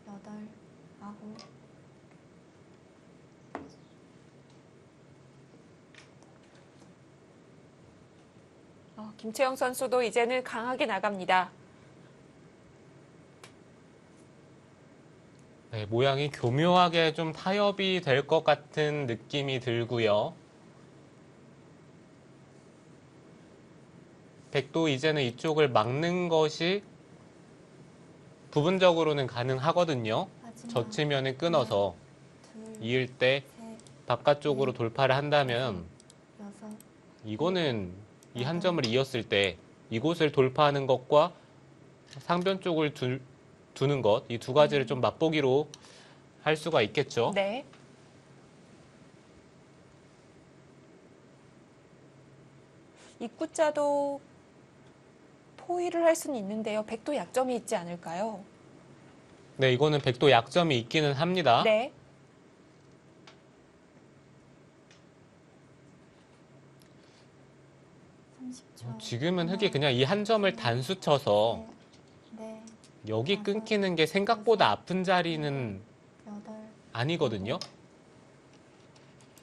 여덟, 아홉. 김채영 선수도 이제는 강하게 나갑니다. 네, 모양이 교묘하게 좀 타협이 될 것 같은 느낌이 들고요. 백도 이제는 이쪽을 막는 것이 부분적으로는 가능하거든요. 마지막. 젖히면은 끊어서 둘, 이을 때 셋, 바깥쪽으로 돌파를 한다면 여섯, 이거는 이 한 점을 이었을 때 이곳을 돌파하는 것과 상변 쪽을 두는 것, 이 두 가지를 좀 맛보기로 할 수가 있겠죠. 네. 입구자도 포위를 할 수는 있는데요. 백도 약점이 있지 않을까요? 네, 이거는 백도 약점이 있기는 합니다. 네. 지금은 흙이 그냥 이 한 점을 단수 쳐서 네, 여기 끊기는 게 생각보다 아픈 자리는 여덟, 아니거든요.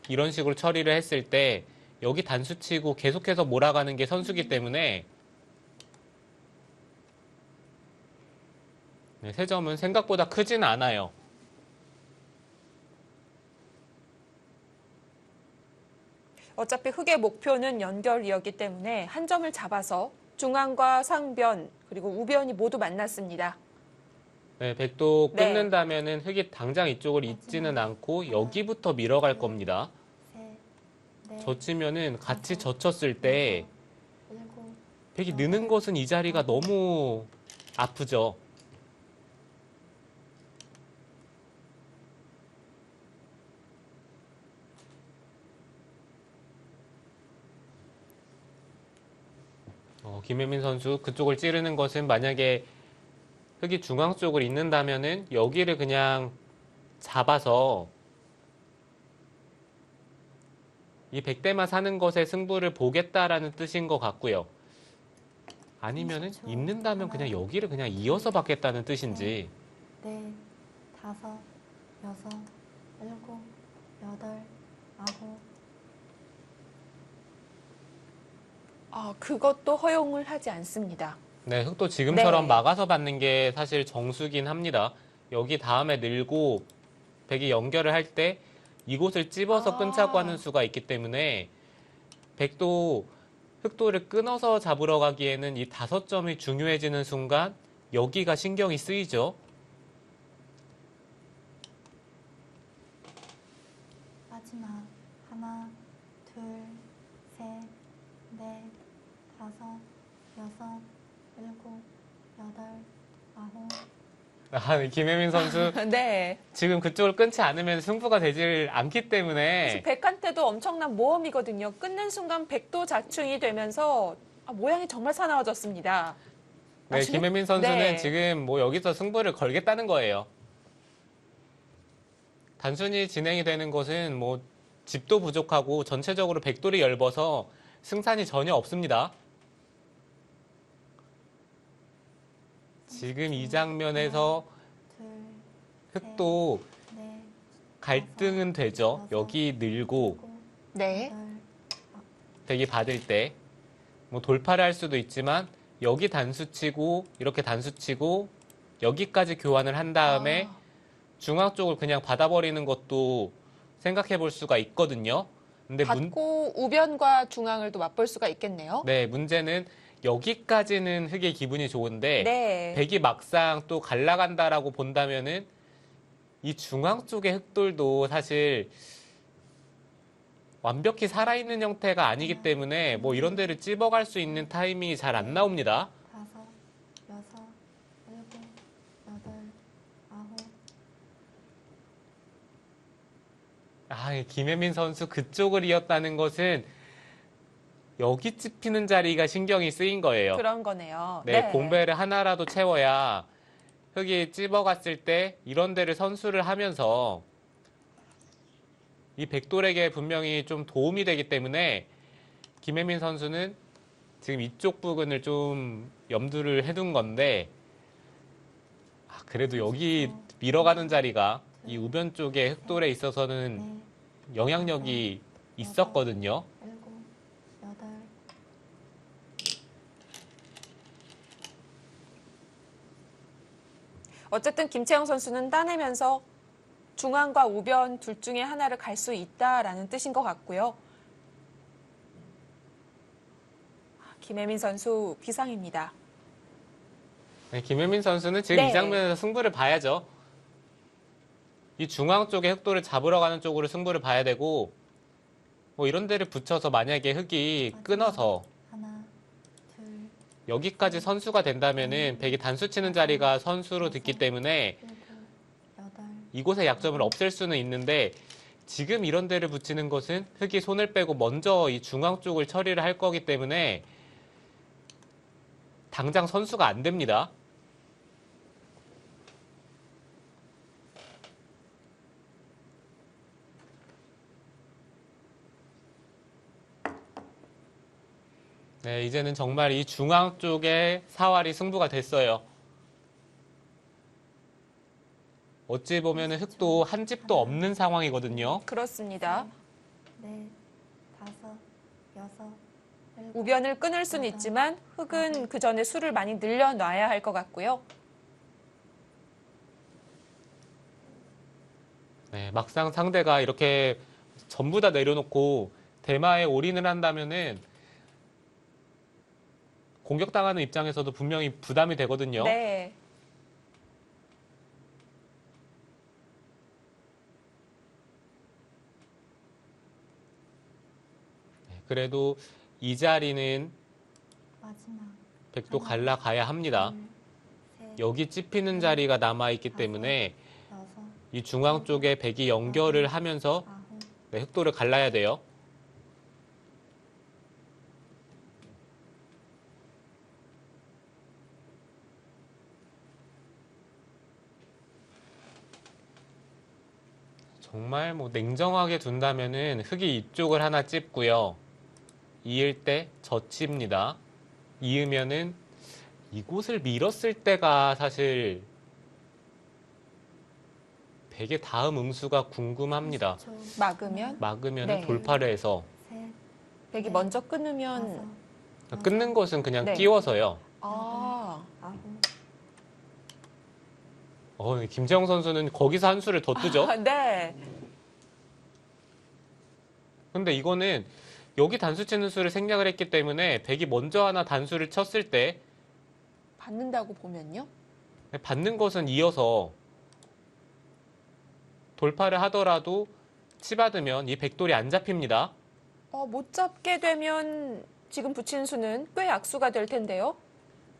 이런 식으로 처리를 했을 때 여기 단수 치고 계속해서 몰아가는 게 선수기 때문에 네, 세 점은 생각보다 크진 않아요. 어차피 흙의 목표는 연결이었기 때문에 한 점을 잡아서 중앙과 상변 그리고 우변이 모두 만났습니다. 네, 백도 네. 끊는다면은 흙이 당장 이쪽을 잇지는 않고 여기부터 밀어갈 겁니다. 셋, 넷, 젖히면은 같이 젖혔을 때 일곱, 백이 느는 것은 이 자리가 너무 아프죠. 김혜민 선수 그쪽을 찌르는 것은 만약에 흙이 중앙 쪽을 잇는다면은 여기를 그냥 잡아서 이 백대만 사는 것에 승부를 보겠다라는 뜻인 것 같고요. 아니면은 잇는다면 그냥 여기를 그냥 이어서 받겠다는 뜻인지. 넷, 다섯, 여섯, 일곱, 여덟, 아홉. 그것도 허용을 하지 않습니다. 네, 흙도 지금처럼 네. 막아서 받는 게 사실 정수긴 합니다. 여기 다음에 늘고 백이 연결을 할 때 이곳을 찝어서 끊자고 하는 수가 있기 때문에 백도 흙도를 끊어서 잡으러 가기에는 이 5점이 중요해지는 순간 여기가 신경이 쓰이죠. 마지막 하나, 둘, 셋, 넷, 다섯, 여섯, 일곱, 여덟, 아홉. 김혜민 선수 네. 지금 그쪽을 끊지 않으면 승부가 되질 않기 때문에 백한테도 엄청난 모험이거든요. 끊는 순간 백도 자충이 되면서 모양이 정말 사나워졌습니다. 네, 나중에- 김혜민 선수는 네. 지금 뭐 여기서 승부를 걸겠다는 거예요. 단순히 진행이 되는 것은 뭐 집도 부족하고 전체적으로 백돌이 엷어서 승산이 전혀 없습니다. 지금 이 장면에서 둘, 흙도 넷, 갈등은 되죠. 여기 늘고 일곱, 네. 여덟, 백이 받을 때 뭐 돌파를 할 수도 있지만 여기 단수 치고 이렇게 단수 치고 여기까지 교환을 한 다음에 중앙 쪽을 그냥 받아버리는 것도 생각해 볼 수가 있거든요. 근데 받고 우변과 중앙을 또 맛볼 수가 있겠네요. 네, 문제는 여기까지는 흙의 기분이 좋은데 네. 백이 막상 또 갈라간다라고 본다면은 이 중앙 쪽의 흙돌도 사실 완벽히 살아있는 형태가 아니기 때문에 뭐 이런 데를 찝어갈 수 있는 타이밍이 잘 안 나옵니다. 다섯, 여섯, 일곱, 여덟, 아홉. 김혜민 선수 그쪽을 이었다는 것은 여기 찝히는 자리가 신경이 쓰인 거예요. 그런 거네요. 네, 공배를 하나라도 채워야 흙이 찝어갔을 때 이런 데를 선수를 하면서 이 백돌에게 분명히 좀 도움이 되기 때문에 김혜민 선수는 지금 이쪽 부분을 좀 염두를 해둔 건데 그래도 여기 밀어가는 자리가 이 우변 쪽의 흙돌에 있어서는 넷, 영향력이 있었거든요. 일곱, 여덟. 어쨌든 김채영 선수는 따내면서 중앙과 우변 둘 중에 하나를 갈 수 있다라는 뜻인 것 같고요. 김혜민 선수 비상입니다. 네, 김혜민 선수는 지금 네. 이 장면에서 승부를 봐야죠. 이 중앙 쪽에 흙돌을 잡으러 가는 쪽으로 승부를 봐야 되고 뭐 이런 데를 붙여서 만약에 흙이 끊어서 하나, 여기까지 선수가 된다면은 백이 단수 치는 자리가 선수로 됐기 때문에 7, 8, 이곳의 약점을 없앨 수는 있는데 지금 이런 데를 붙이는 것은 흑이 손을 빼고 먼저 이 중앙 쪽을 처리를 할 거기 때문에 당장 선수가 안 됩니다. 네, 이제는 정말 이 중앙 쪽에 사활이 승부가 됐어요. 어찌 보면 흑도 한 집도 없는 상황이거든요. 그렇습니다. 4, 5, 6, 7. 우변을 끊을 수는 있지만 흑은 그 전에 수를 많이 늘려놔야 할 것 같고요. 네, 막상 상대가 이렇게 전부 다 내려놓고 대마에 올인을 한다면은 공격당하는 입장에서도 분명히 부담이 되거든요. 네. 그래도 이 자리는 마지막. 백도 갈라가야 합니다. 2, 3, 여기 찝히는 자리가 남아있기 때문에 6, 이 중앙 쪽에 백이 연결을 하면서 9. 네, 흑도를 갈라야 돼요. 정말 뭐 냉정하게 둔다면은 흑이 이쪽을 하나 찝고요. 이을 때 젖힙니다. 이으면은 이곳을 밀었을 때가 사실 백의 다음 응수가 궁금합니다. 30초. 막으면 막으면 네. 돌파를 해서 셋, 백이 먼저 끊으면 끊는 것은 그냥 네. 끼워서요. 아, 9. 김재영 선수는 거기서 한 수를 더 뜨죠. 네. 근데 이거는 여기 단수 치는 수를 생략을 했기 때문에 백이 먼저 하나 단수를 쳤을 때 받는다고 보면요. 받는 것은 이어서 돌파를 하더라도 치받으면 이 백돌이 안 잡힙니다. 못 잡게 되면 지금 붙인 수는 꽤 악수가 될 텐데요.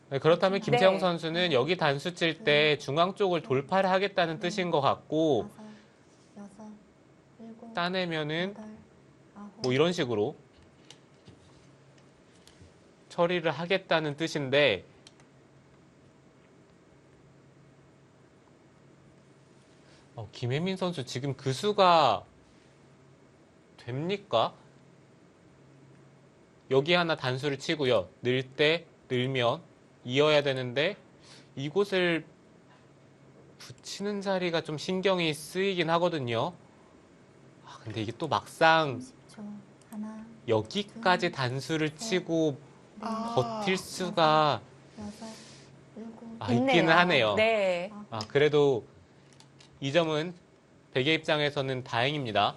네, 그렇다면 김재영 네. 선수는 여기 단수 칠 때 중앙 쪽을 돌파를 하겠다는 뜻인 것 같고 5, 6, 7, 따내면은 8, 9. 뭐 이런 식으로 처리를 하겠다는 뜻인데 김혜민 선수 지금 그 수가 됩니까? 여기 하나 단수를 치고요. 늘 때 늘면 이어야 되는데 이곳을 붙이는 자리가 좀 신경이 쓰이긴 하거든요. 근데 이게 또 막상 30초. 하나, 여기까지 단수를 치고 아. 버틸 수가 6, 7. 있기는 하네요. 네. 그래도 이 점은 백의 입장에서는 다행입니다.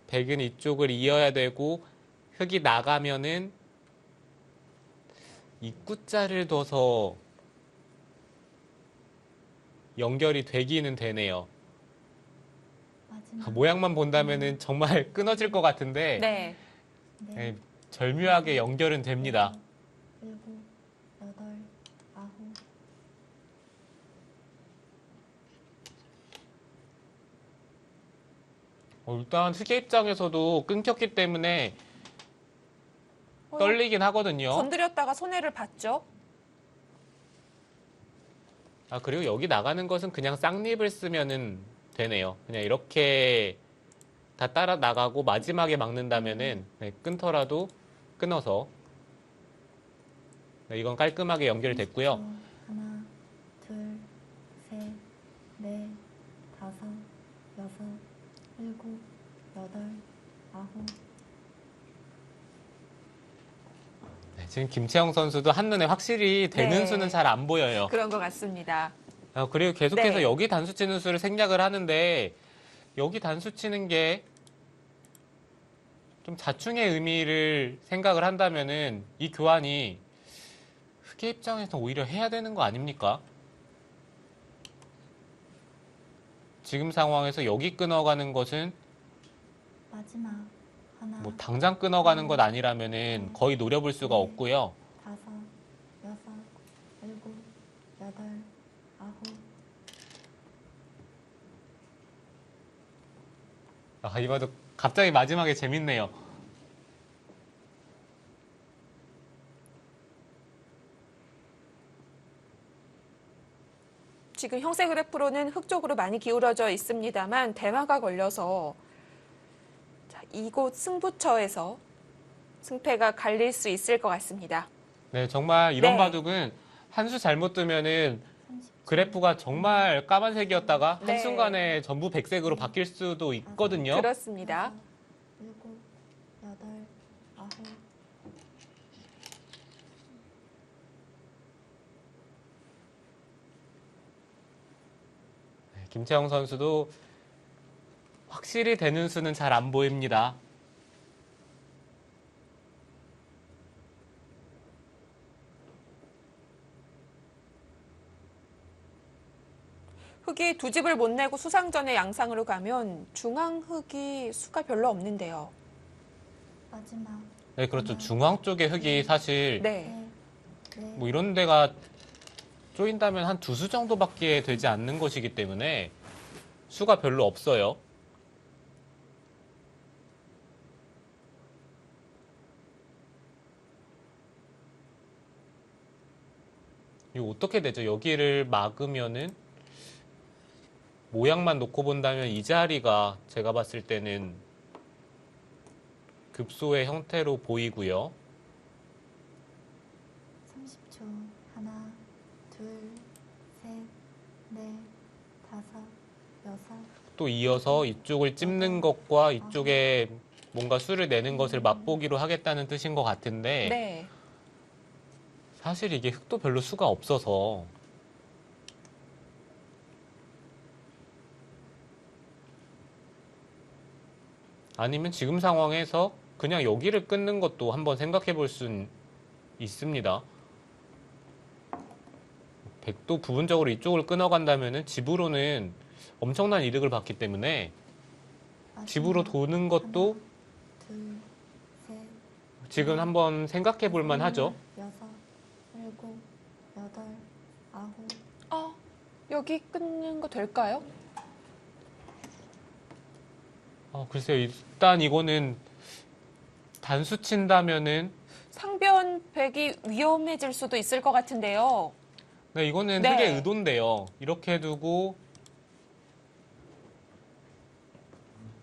백은 이쪽을 이어야 되고 흑이 나가면은 입구자를 둬서 연결이 되기는 되네요. 마지막. 모양만 본다면은 정말 끊어질 것 같은데 네. 네, 절묘하게 연결은 됩니다. 7, 8, 9. 일단 흑의 입장에서도 끊겼기 때문에 떨리긴 하거든요. 건드렸다가 손해를 봤죠. 그리고 여기 나가는 것은 그냥 쌍립을 쓰면은 되네요. 그냥 이렇게 다 따라 나가고 마지막에 막는다면은 네, 끊더라도 끊어서 네, 이건 깔끔하게 연결됐고요. 하나, 둘, 셋, 넷, 다섯, 여섯, 일곱, 여덟, 아홉. 네, 지금 김채영 선수도 한눈에 확실히 되는 네. 수는 잘 안 보여요. 그런 것 같습니다. 그리고 계속해서 네. 여기 단수 치는 수를 생략을 하는데 여기 단수 치는 게 좀 자충의 의미를 생각을 한다면은 이 교환이 흑의 입장에서 오히려 해야 되는 거 아닙니까? 지금 상황에서 여기 끊어가는 것은 마지막 하나, 뭐 당장 끊어가는 것 아니라면은 거의 노려볼 수가 없고요. 5, 6, 7, 8, 9. 아, 이봐도 갑자기 마지막에 재밌네요. 지금 형세 그래프로는 흑 쪽으로 많이 기울어져 있습니다만 대마가 걸려서 자, 이곳 승부처에서 승패가 갈릴 수 있을 것 같습니다. 네, 정말 이런 네. 바둑은 한 수 잘못 뜨면은 30초. 그래프가 정말 까만색이었다가 네. 한순간에 전부 백색으로 바뀔 수도 있거든요. 그렇습니다. 7, 8, 9. 김채영 선수도 확실히 되는 수는 잘 안 보입니다. 흑이 두 집을 못 내고 수상전의 양상으로 가면 중앙 흑이 수가 별로 없는데요. 마지막 네, 그렇죠. 중앙 쪽의 흑이 사실 네. 뭐 이런 데가 쪼인다면 한 두 수 정도밖에 되지 않는 것이기 때문에 수가 별로 없어요. 이거 어떻게 되죠? 여기를 막으면은 모양만 놓고 본다면 이 자리가 제가 봤을 때는 급소의 형태로 보이고요. 30초. 하나, 둘, 셋, 넷, 다섯, 여섯. 또 이어서 이쪽을 찝는 것과 이쪽에 뭔가 수를 내는 것을 맛보기로 하겠다는 뜻인 것 같은데 네. 사실 이게 흑도 별로 수가 없어서 아니면 지금 상황에서 그냥 여기를 끊는 것도 한번 생각해 볼 수 있습니다. 백도 부분적으로 이쪽을 끊어간다면 집으로는 엄청난 이득을 받기 때문에 집으로 도는 것도 둘, 셋, 지금 한번 생각해 볼 만하죠. 여섯, 일곱, 여덟, 아홉. 여기 끊는 거 될까요? 글쎄요. 일단 이거는 단수 친다면은 상변 백이 위험해질 수도 있을 것 같은데요. 네, 이거는 네. 흑의 의도인데요. 이렇게 두고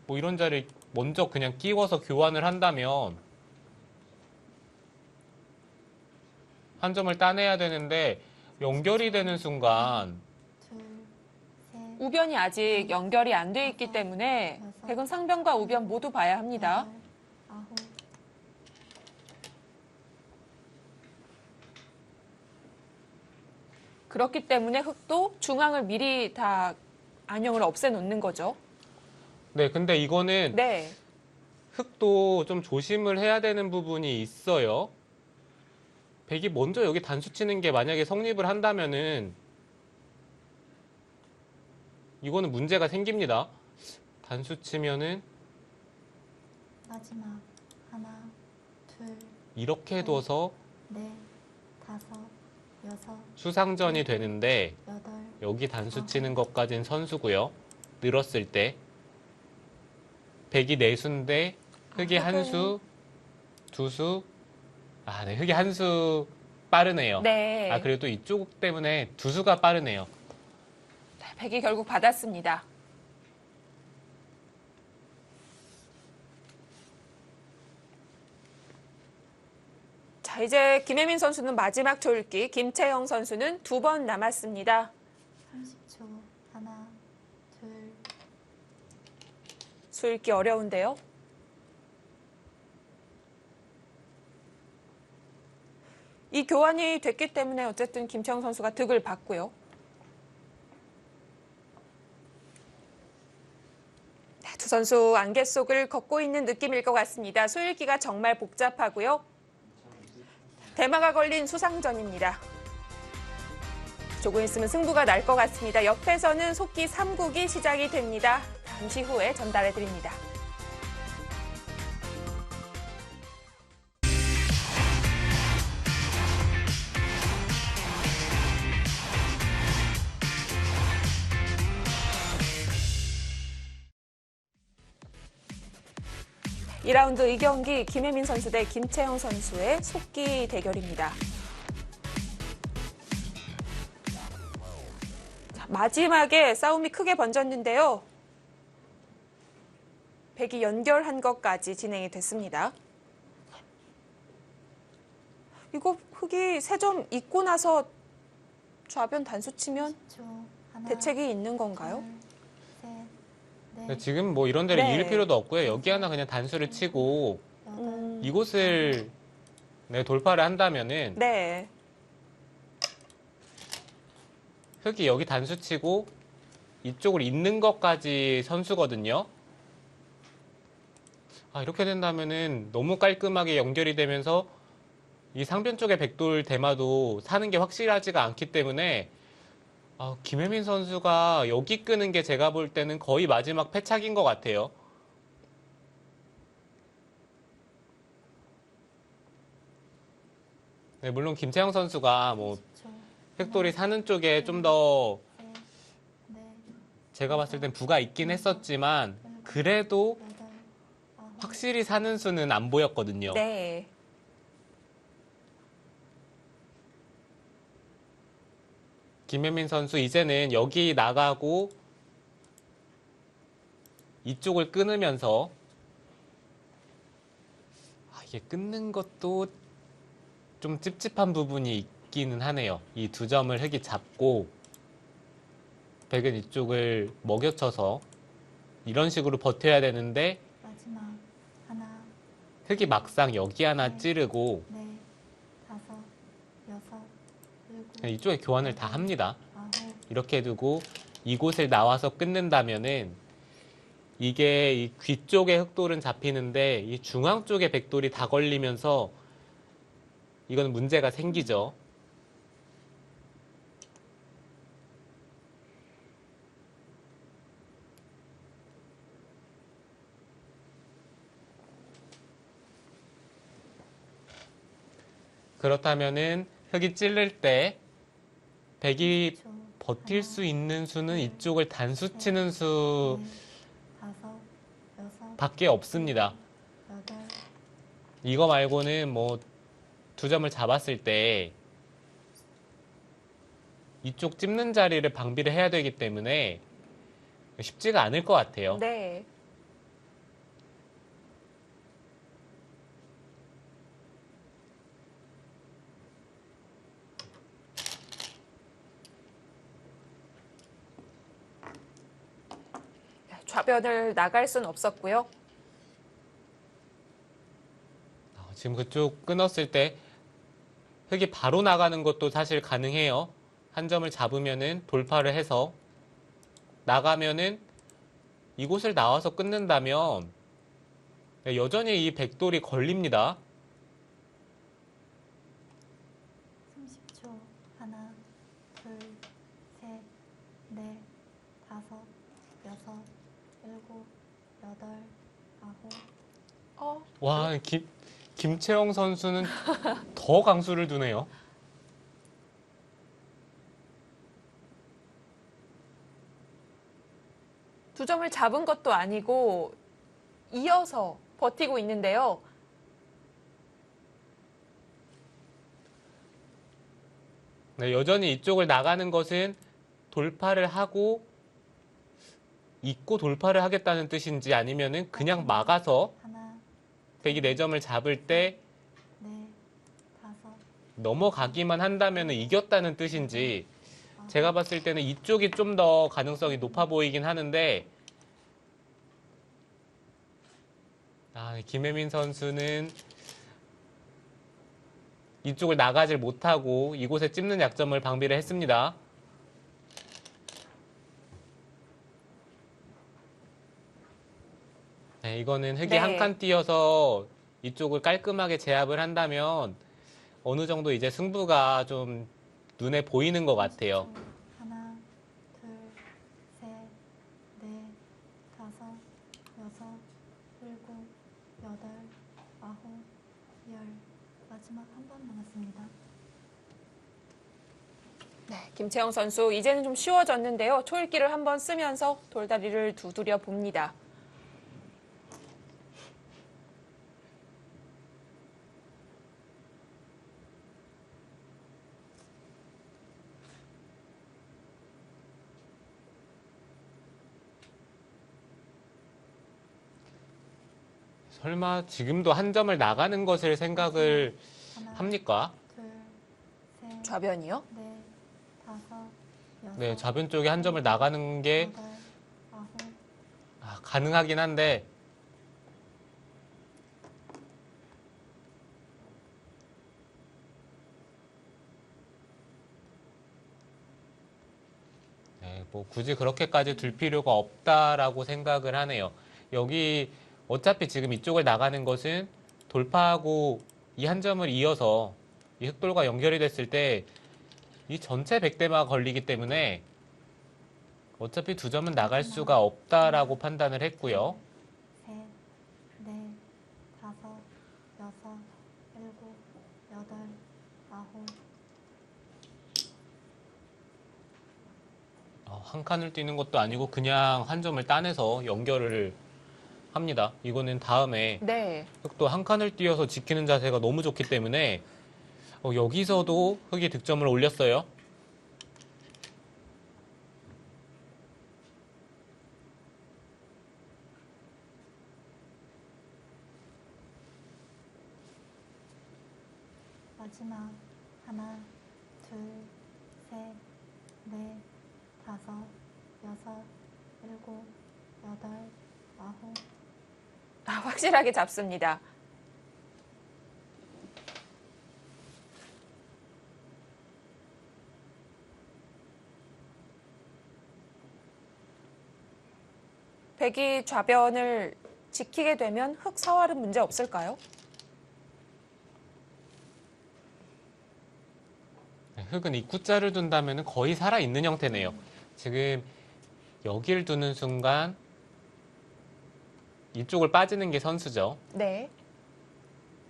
뭐 이런 자리를 먼저 그냥 끼워서 교환을 한다면 한 점을 따내야 되는데 연결이 되는 순간 둘, 셋, 우변이 아직 연결이 안 돼 있기 때문에 백은 상변과 우변 모두 봐야 합니다. 여덟, 아홉. 그렇기 때문에 흑도 중앙을 미리 다 안형을 없애놓는 거죠. 네, 근데 이거는 네. 흑도 좀 조심을 해야 되는 부분이 있어요. 백이 먼저 여기 단수 치는 게 만약에 성립을 한다면은 이거는 문제가 생깁니다. 단수 치면은 마지막 하나, 둘, 이렇게 둬서 넷, 다섯, 여섯, 수상전이 되는데 여덟. 여기 단수 치는 것까진 선수고요. 늘었을 때 백이 네 수인데 흑이 한 수, 두 수. 네, 흑이 한 수 빠르네요. 네. 그리고 또 이쪽 때문에 두 수가 빠르네요. 백이 결국 받았습니다. 자, 이제 김혜민 선수는 마지막 졸기, 김채영 선수는 2번 남았습니다. 30초. 하나, 둘, 수 읽기 어려운데요. 이 교환이 됐기 때문에 어쨌든 김채영 선수가 득을 받고요. 두 선수 안개 속을 걷고 있는 느낌일 것 같습니다. 수 읽기가 정말 복잡하고요. 대마가 걸린 수상전입니다. 조금 있으면 승부가 날 것 같습니다. 옆에서는 속기 3국이 시작이 됩니다. 잠시 후에 전달해 드립니다. 이라운드 2경기 김혜민 선수 대 김채영 선수의 속기 대결입니다. 자, 마지막에 싸움이 크게 번졌는데요. 백이 연결한 것까지 진행이 됐습니다. 이거 흙이 3점 있고 나서 좌변 단수 치면 10초. 하나, 대책이 있는 건가요? 둘, 셋, 넷, 근데 지금 뭐 이런 데를 네. 이을 필요도 없고요. 여기 하나 그냥 단수를 치고 여덟, 이곳을 네, 돌파를 한다면은 네. 흙이 여기 단수 치고 이쪽을 잇는 것까지 선수거든요. 이렇게 된다면은 너무 깔끔하게 연결이 되면서 이 상변 쪽의 백돌 대마도 사는 게 확실하지가 않기 때문에 김혜민 선수가 여기 끄는 게 제가 볼 때는 거의 마지막 패착인 것 같아요. 네, 물론 김채영 선수가 뭐 10초. 백돌이 사는 쪽에 좀 더 셋, 넷, 제가 봤을 땐 부가 있긴 했었지만 그래도 여덟, 아홉, 확실히 사는 수는 안 보였거든요. 네. 김혜민 선수 이제는 여기 나가고 이쪽을 끊으면서 이게 끊는 것도 좀 찝찝한 부분이 있기는 하네요. 이 2점을 흙이 잡고 백은 이쪽을 먹여쳐서 이런 식으로 버텨야 되는데 마지막. 하나, 흙이 막상 여기 하나 찌르고 넷, 다섯, 여섯, 일곱, 그냥 이쪽에 교환을 다 합니다. 아홉, 이렇게 두고 이곳을 나와서 끊는다면은 이게 이 귀 쪽에 흑돌은 잡히는데 이 중앙 쪽에 백돌이 다 걸리면서 이건 문제가 생기죠. 그렇다면은 흙이 찔릴 때 백이 10초. 버틸 수 있는 수는 이쪽을 단수 치는 넷, 다섯, 여섯, 수밖에 없습니다. 여덟, 이거 말고는 뭐 2점을 잡았을 때 이쪽 찝는 자리를 방비를 해야 되기 때문에 쉽지가 않을 것 같아요. 네. 좌변을 나갈 순 없었고요. 지금 그쪽 끊었을 때 흙이 바로 나가는 것도 사실 가능해요. 한 점을 잡으면은 돌파를 해서 나가면은 이곳을 나와서 끊는다면 여전히 이 백돌이 걸립니다. 30초. 하나, 둘, 셋, 넷, 다섯, 여섯, 일곱, 여덟, 아홉. 와, 김채영 선수는 더 강수를 두네요. 두 점을 잡은 것도 아니고 이어서 버티고 있는데요. 네, 여전히 이쪽을 나가는 것은 돌파를 하고 잊고 돌파를 하겠다는 뜻인지 아니면은 그냥 막아서 하나, 백이 4점을 잡을 때 넷, 다섯, 넘어가기만 한다면 이겼다는 뜻인지 제가 봤을 때는 이쪽이 좀 더 가능성이 높아 보이긴 하는데 김혜민 선수는 이쪽을 나가질 못하고 이곳에 찝는 약점을 방비를 했습니다. 네, 이거는 흙이 네. 한 칸 띄어서 이쪽을 깔끔하게 제압을 한다면 어느 정도 이제 승부가 좀 눈에 보이는 것 같아요. 하나, 둘, 셋, 넷, 다섯, 여섯, 일곱, 여덟, 아홉, 열. 마지막 한 번 남았습니다. 네, 김채영 선수 이제는 좀 쉬워졌는데요. 초읽기를 한번 쓰면서 돌다리를 두드려 봅니다. 설마 지금도 한 점을 나가는 것을 생각을 하나, 합니까? 둘, 셋, 좌변이요? 넷, 다섯, 여섯, 네, 좌변 쪽에 한 점을 나가는 게 여덟, 아홉, 가능하긴 한데 네, 뭐 굳이 그렇게까지 둘 필요가 없다라고 생각을 하네요. 여기 어차피 지금 이쪽을 나가는 것은 돌파하고 이 한 점을 이어서 이 흑돌과 연결이 됐을 때 이 전체 백대마가 걸리기 때문에 어차피 두 점은 나갈 수가 없다라고 판단을 했고요. 셋, 넷, 다섯, 여섯, 일곱, 여덟, 아홉. 한 칸을 뛰는 것도 아니고 그냥 한 점을 따내서 연결을 합니다. 이거는 다음에 네. 흑도 한 칸을 띄어서 지키는 자세가 너무 좋기 때문에 여기서도 흑이 득점을 올렸어요. 마지막 하나, 둘, 셋, 넷, 다섯, 여섯, 일곱, 여덟, 아홉. 확실하게 잡습니다. 백이 좌변을 지키게 되면 흑 사활은 문제 없을까요? 흑은 입구자를 둔다면 거의 살아있는 형태네요. 지금 여길 두는 순간 이쪽을 빠지는 게 선수죠. 네.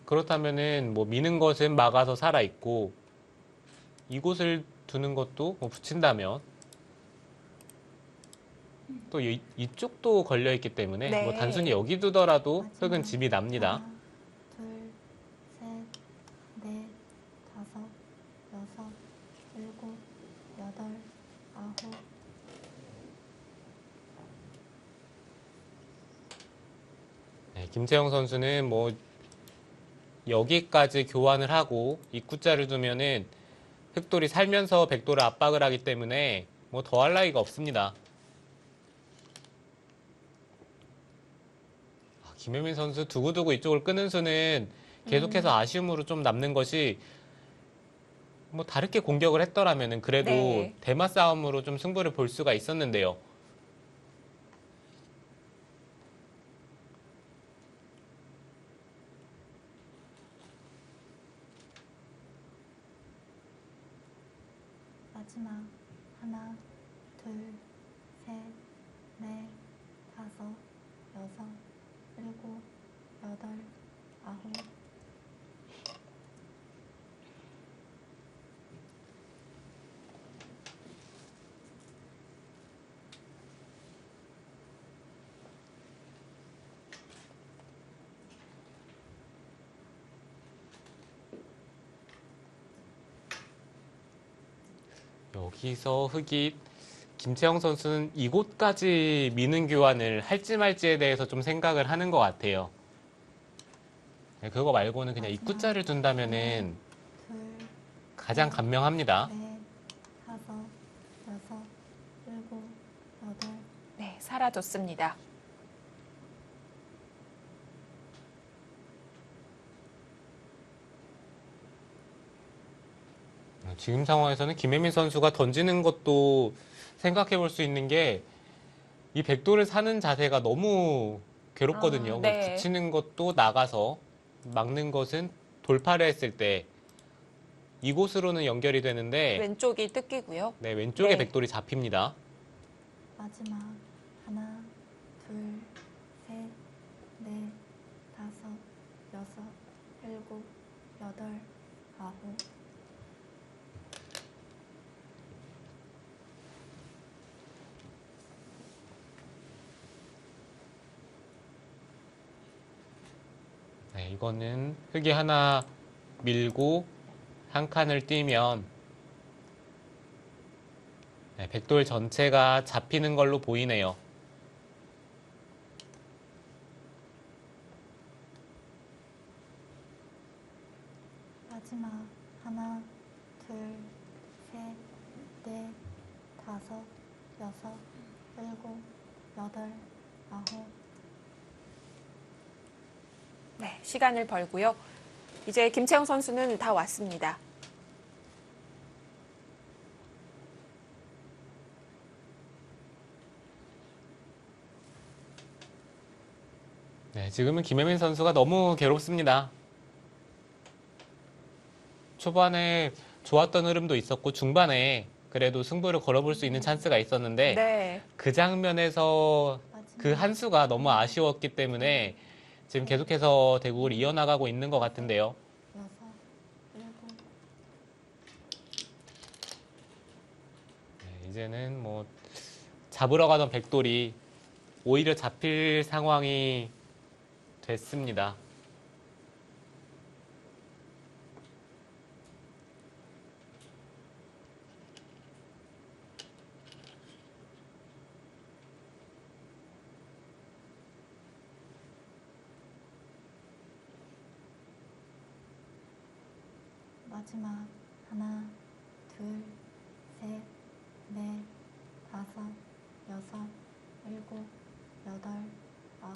그렇다면은 뭐 미는 것은 막아서 살아있고 이곳을 두는 것도 뭐 붙인다면 또 이쪽도 걸려있기 때문에 네. 뭐 단순히 여기 두더라도 마지막 흑은 집이 납니다. 하나, 둘, 셋, 넷, 다섯, 여섯, 일곱, 여덟, 아홉. 네, 김채영 선수는 뭐 여기까지 교환을 하고 입구자를 두면은 흑돌이 살면서 백돌을 압박을 하기 때문에 뭐 더할 나위가 없습니다. 김혜민 선수 두고두고 이쪽을 끄는 수는 계속해서 아쉬움으로 좀 남는 것이 뭐 다르게 공격을 했더라면은 그래도 네. 대마 싸움으로 좀 승부를 볼 수가 있었는데요. 마지막 하나, 둘, 셋, 넷, 다섯, 여섯, 일곱, 여덟, 아홉. 여기서 흑이 김채영 선수는 이곳까지 미는 교환을 할지 말지에 대해서 좀 생각을 하는 것 같아요. 네, 그거 말고는 그냥 입구자를 둔다면은 둘, 가장 간명합니다. 넷, 다섯, 여섯, 일곱, 여덟. 네, 사라졌습니다. 지금 상황에서는 김혜민 선수가 던지는 것도 생각해 볼 수 있는 게 이 백돌을 사는 자세가 너무 괴롭거든요. 네. 붙이는 것도 나가서 막는 것은 돌파를 했을 때 이곳으로는 연결이 되는데 왼쪽이 뜯기고요. 네, 왼쪽에 네. 백돌이 잡힙니다. 마지막 하나, 둘, 셋, 넷, 다섯, 여섯, 일곱, 여덟, 아홉. 네, 이거는 흙이 하나 밀고 한 칸을 띄면 네, 백돌 전체가 잡히는 걸로 보이네요. 마지막 하나, 둘, 셋, 넷, 다섯, 여섯, 일곱, 여덟, 아홉. 네, 시간을 벌고요. 이제 김채영 선수는 다 왔습니다. 네, 지금은 김혜민 선수가 너무 괴롭습니다. 초반에 좋았던 흐름도 있었고 중반에 그래도 승부를 걸어볼 수 있는 찬스가 있었는데 네. 그 장면에서 그 마지막 한 수가 너무 아쉬웠기 때문에 지금 계속해서 대국을 이어나가고 있는 것 같은데요. 여섯, 일곱. 네, 이제는 뭐 잡으러 가던 백돌이 오히려 잡힐 상황이 됐습니다. 마지막 하나, 둘, 셋, 넷, 다섯, 여섯, 일곱, 여덟, 아홉.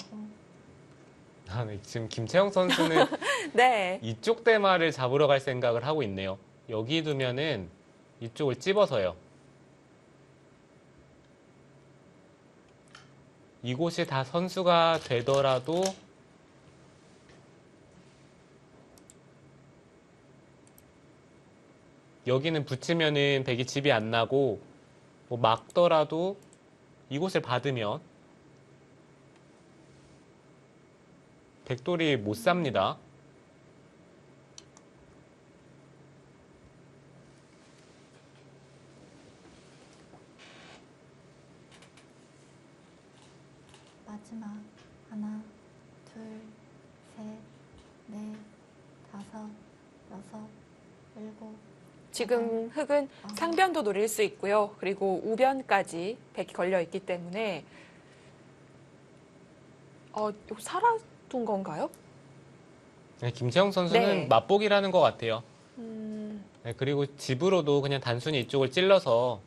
아, 네, 지금 김채영 선수는 네. 이쪽 대마를 잡으러 갈 생각을 하고 있네요. 여기 두면은 이쪽을 찝어서요. 이곳이 다 선수가 되더라도 여기는 붙이면은 백이 집이 안 나고 뭐 막더라도 이곳을 받으면 백돌이 못 삽니다. 마지막 하나, 둘, 셋, 넷, 다섯, 여섯, 일곱. 지금 흙은 상변도 노릴 수 있고요. 그리고 우변까지 백이 걸려 있기 때문에 이거 살아둔 건가요? 네, 김채영 선수는 네. 맛보기라는 것 같아요. 네, 그리고 집으로도 그냥 단순히 이쪽을 찔러서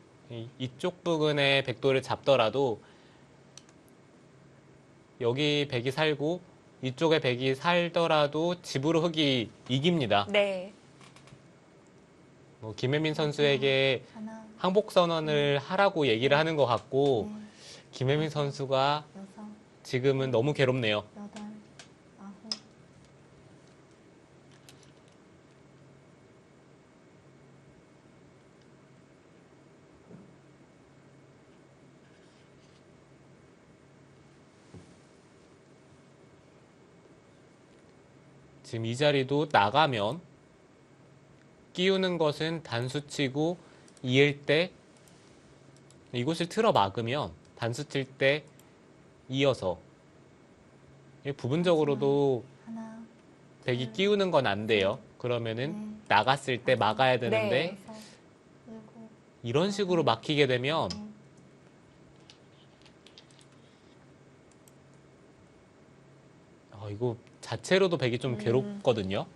이쪽 부근에 백돌을 잡더라도 여기 백이 살고 이쪽에 백이 살더라도 집으로 흙이 이깁니다. 네. 뭐 김혜민 선수에게 하나, 항복 선언을 하라고 얘기를 하는 것 같고 넷, 김혜민 선수가 여섯, 지금은 너무 괴롭네요. 여덟, 아홉. 지금 이 자리도 나가면 끼우는 것은 단수치고 이을 때 이곳을 틀어 막으면 단수 칠 때 이어서 부분적으로도 하나, 백이 끼우는 건 안 돼요. 그러면은 나갔을 때 막아야 되는데 네. 여섯, 일곱, 이런 식으로 막히게 되면 이거 자체로도 백이 좀 괴롭거든요.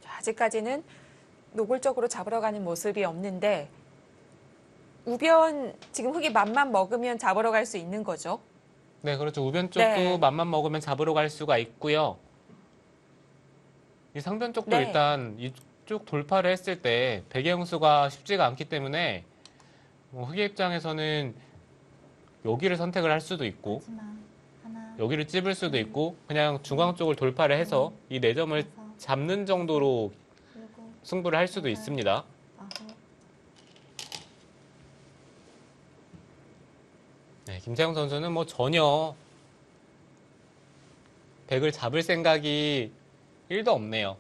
자, 아직까지는 노골적으로 잡으러 가는 모습이 없는데 우변 지금 흙이 맘만 먹으면 잡으러 갈 수 있는 거죠. 네, 그렇죠. 우변 쪽도 네. 맘만 먹으면 잡으러 갈 수가 있고요. 이 상변 쪽도 네. 일단 이쪽 돌파를 했을 때 배경수가 쉽지가 않기 때문에 뭐 흑의 입장에서는 여기를 선택을 할 수도 있고 마지막 하나, 여기를 찝을 수도 있고 그냥 중앙 쪽을 돌파를 해서 이 4점을 잡는 정도로 일곱, 승부를 할 수도 있습니다. 아홉, 네, 김태형 선수는 뭐 전혀 백을 잡을 생각이 1도 없네요.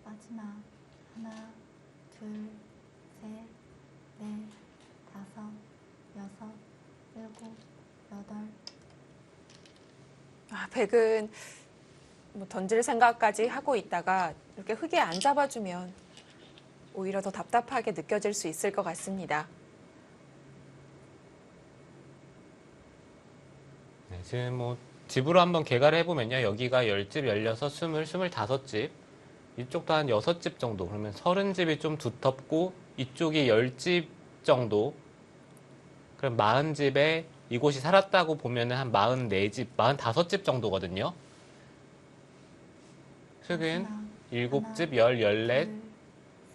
마지막 하나, 둘, 셋, 넷, 다섯, 여섯, 일곱, 여덟, 백은 뭐 던질 생각까지 하고 있다가 이렇게 흙에 안 잡아주면 오히려 더 답답하게 느껴질 수 있을 것 같습니다. 네, 지금 뭐 집으로 한번 개가를 해보면요. 여기가 10집, 16, 20, 25집. 이쪽도 한 6집 정도. 그러면 30집이 좀 두텁고 이쪽이 10집 정도. 그럼 40집에 이곳이 살았다고 보면 한 44집, 45집 정도거든요. 흙은 마지막 7집, 하나, 10, 14, 둘,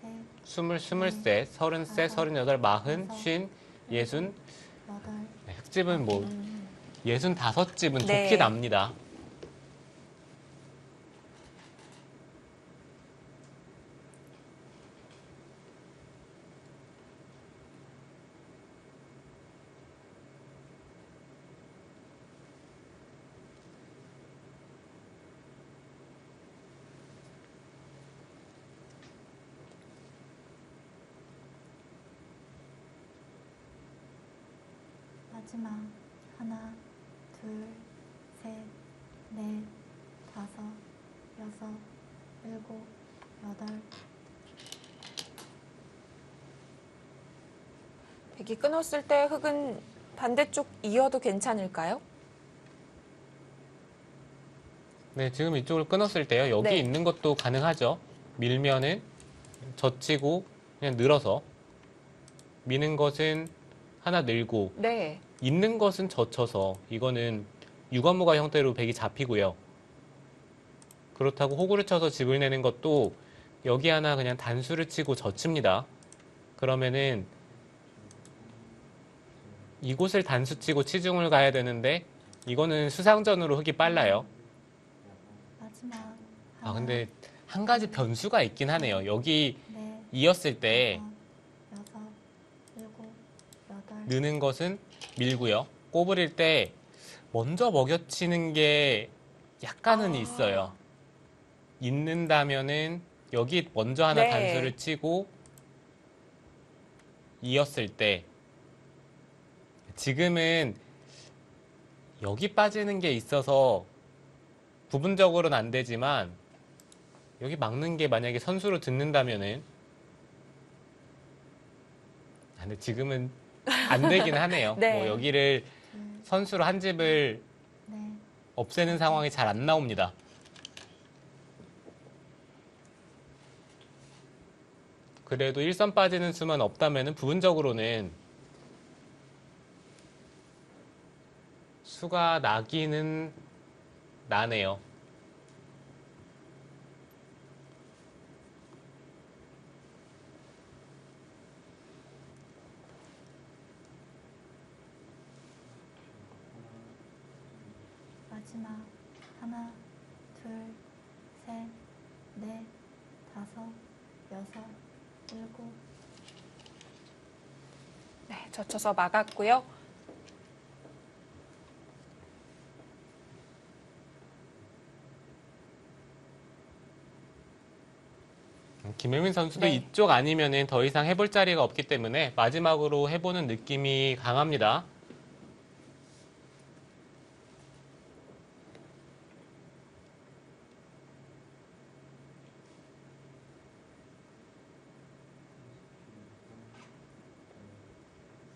셋, 20, 23, 33, 38, 40, 50, 60. 여덟, 네, 흙집은 뭐 65집은 네. 좋게 납니다. 마지막 하나, 둘, 셋, 넷, 다섯, 여섯, 일곱, 여덟, 백이 끊었을 때 흙은 반대쪽 이어도 괜찮을까요? 네, 지금 이쪽을 끊었을 때요. 여기 네. 있는 것도 가능하죠. 밀면은 젖히고 그냥 늘어서 미는 것은 하나 늘고 네. 있는 것은 젖혀서 이거는 유관무가 형태로 백이 잡히고요. 그렇다고 호구를 쳐서 집을 내는 것도 여기 하나 그냥 단수를 치고 젖힙니다. 그러면은 이곳을 단수 치고 치중을 가야 되는데 이거는 수상전으로 흙이 빨라요. 마지막 아, 하나, 근데 한 가지 변수가 있긴 하네요. 여기 넷, 이었을 때 다섯, 여섯, 일곱, 여덟, 느는 것은 밀고요. 꼬부릴 때 먼저 먹여치는 게 약간은 있어요. 있는다면은 여기 먼저 하나 네. 단수를 치고 이었을 때 지금은 여기 빠지는 게 있어서 부분적으로는 안 되지만 여기 막는 게 만약에 선수로 듣는다면은 근데 지금은 안 되긴 하네요. 네. 뭐 여기를 둘, 선수로 한 집을 넷, 없애는 상황이 잘 안 나옵니다. 그래도 일선 빠지는 수만 없다면은 부분적으로는 수가 나기는 나네요. 마지막 하나, 둘, 셋, 넷, 다섯, 여섯, 일곱, 네, 젖혀서 막았고요. 김혜민 선수도 네. 이쪽 아니면은 더 이상 해볼 자리가 없기 때문에 마지막으로 해보는 느낌이 강합니다.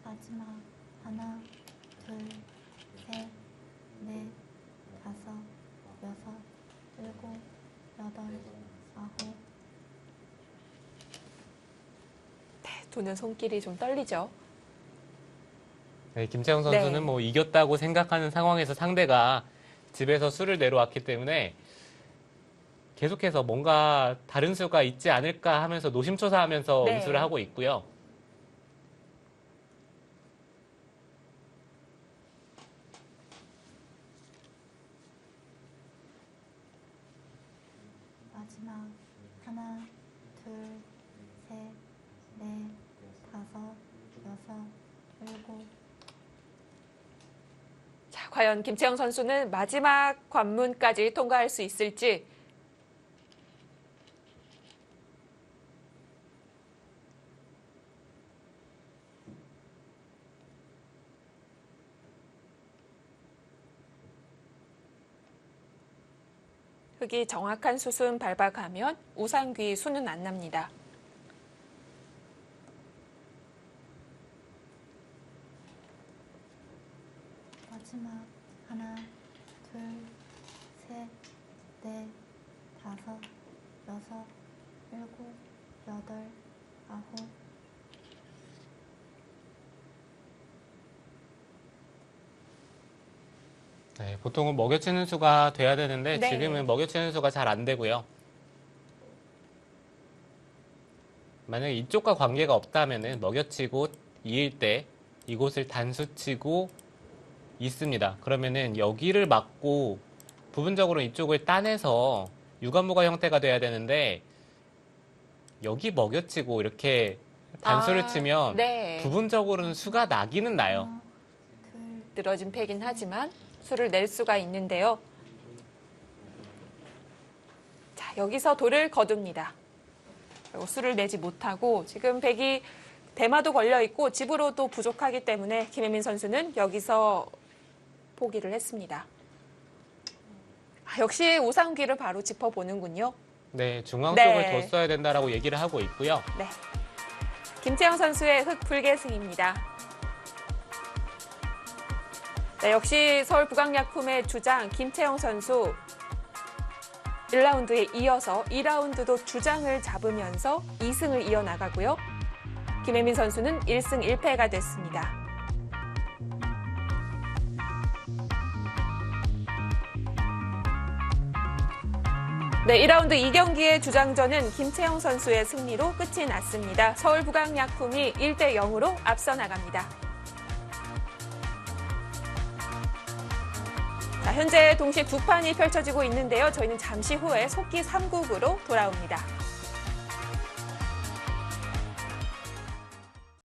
마지막 하나, 둘, 셋, 넷, 다섯, 여섯, 일곱, 여덟, 아홉. 도는 손길이 좀 떨리죠. 네, 김채영 선수는 네. 뭐 이겼다고 생각하는 상황에서 상대가 집에서 수를 내려왔기 때문에 계속해서 뭔가 다른 수가 있지 않을까 하면서 노심초사하면서 네. 응수를 하고 있고요. 마지막 하나, 둘, 셋, 넷, 다섯, 여섯, 일곱. 자, 과연 김채영 선수는 마지막 관문까지 통과할 수 있을지. 흙이 정확한 수순 밟아가면 우상귀 수는 안 납니다. 마지막 하나, 둘, 셋, 넷, 다섯, 여섯, 일곱, 여덟, 아홉. 네, 보통은 먹여치는 수가 돼야 되는데 네. 지금은 먹여치는 수가 잘 안 되고요. 만약에 이쪽과 관계가 없다면은 먹여치고 이을 때 이곳을 단수치고 있습니다. 그러면은 여기를 막고 부분적으로 이쪽을 따내서 유관무가 형태가 돼야 되는데 여기 먹여치고 이렇게 단수를 치면 네. 부분적으로는 수가 나기는 나요. 하나, 둘, 늘어진 패긴 하지만 수를 낼 수가 있는데요. 자, 여기서 돌을 거둡니다. 그리고 수를 내지 못하고 지금 백이 대마도 걸려 있고 집으로도 부족하기 때문에 김혜민 선수는 여기서 포기를 했습니다. 역시 우상귀를 바로 짚어보는군요. 네, 중앙 네. 쪽을 뒀어야 된다라고 얘기를 하고 있고요. 네. 김채영 선수의 흙 불계승입니다. 네, 역시 서울 부강약품의 주장 김채영 선수 1라운드에 이어서 2라운드도 주장을 잡으면서 2승을 이어나가고요. 김혜민 선수는 1승 1패가 됐습니다. 네, 2라운드 2경기의 주장전은 김채영 선수의 승리로 끝이 났습니다. 서울 부강약품이 1대 0으로 앞서 나갑니다. 자, 현재 동시 두 판이 펼쳐지고 있는데요. 저희는 잠시 후에 속기 3국으로 돌아옵니다.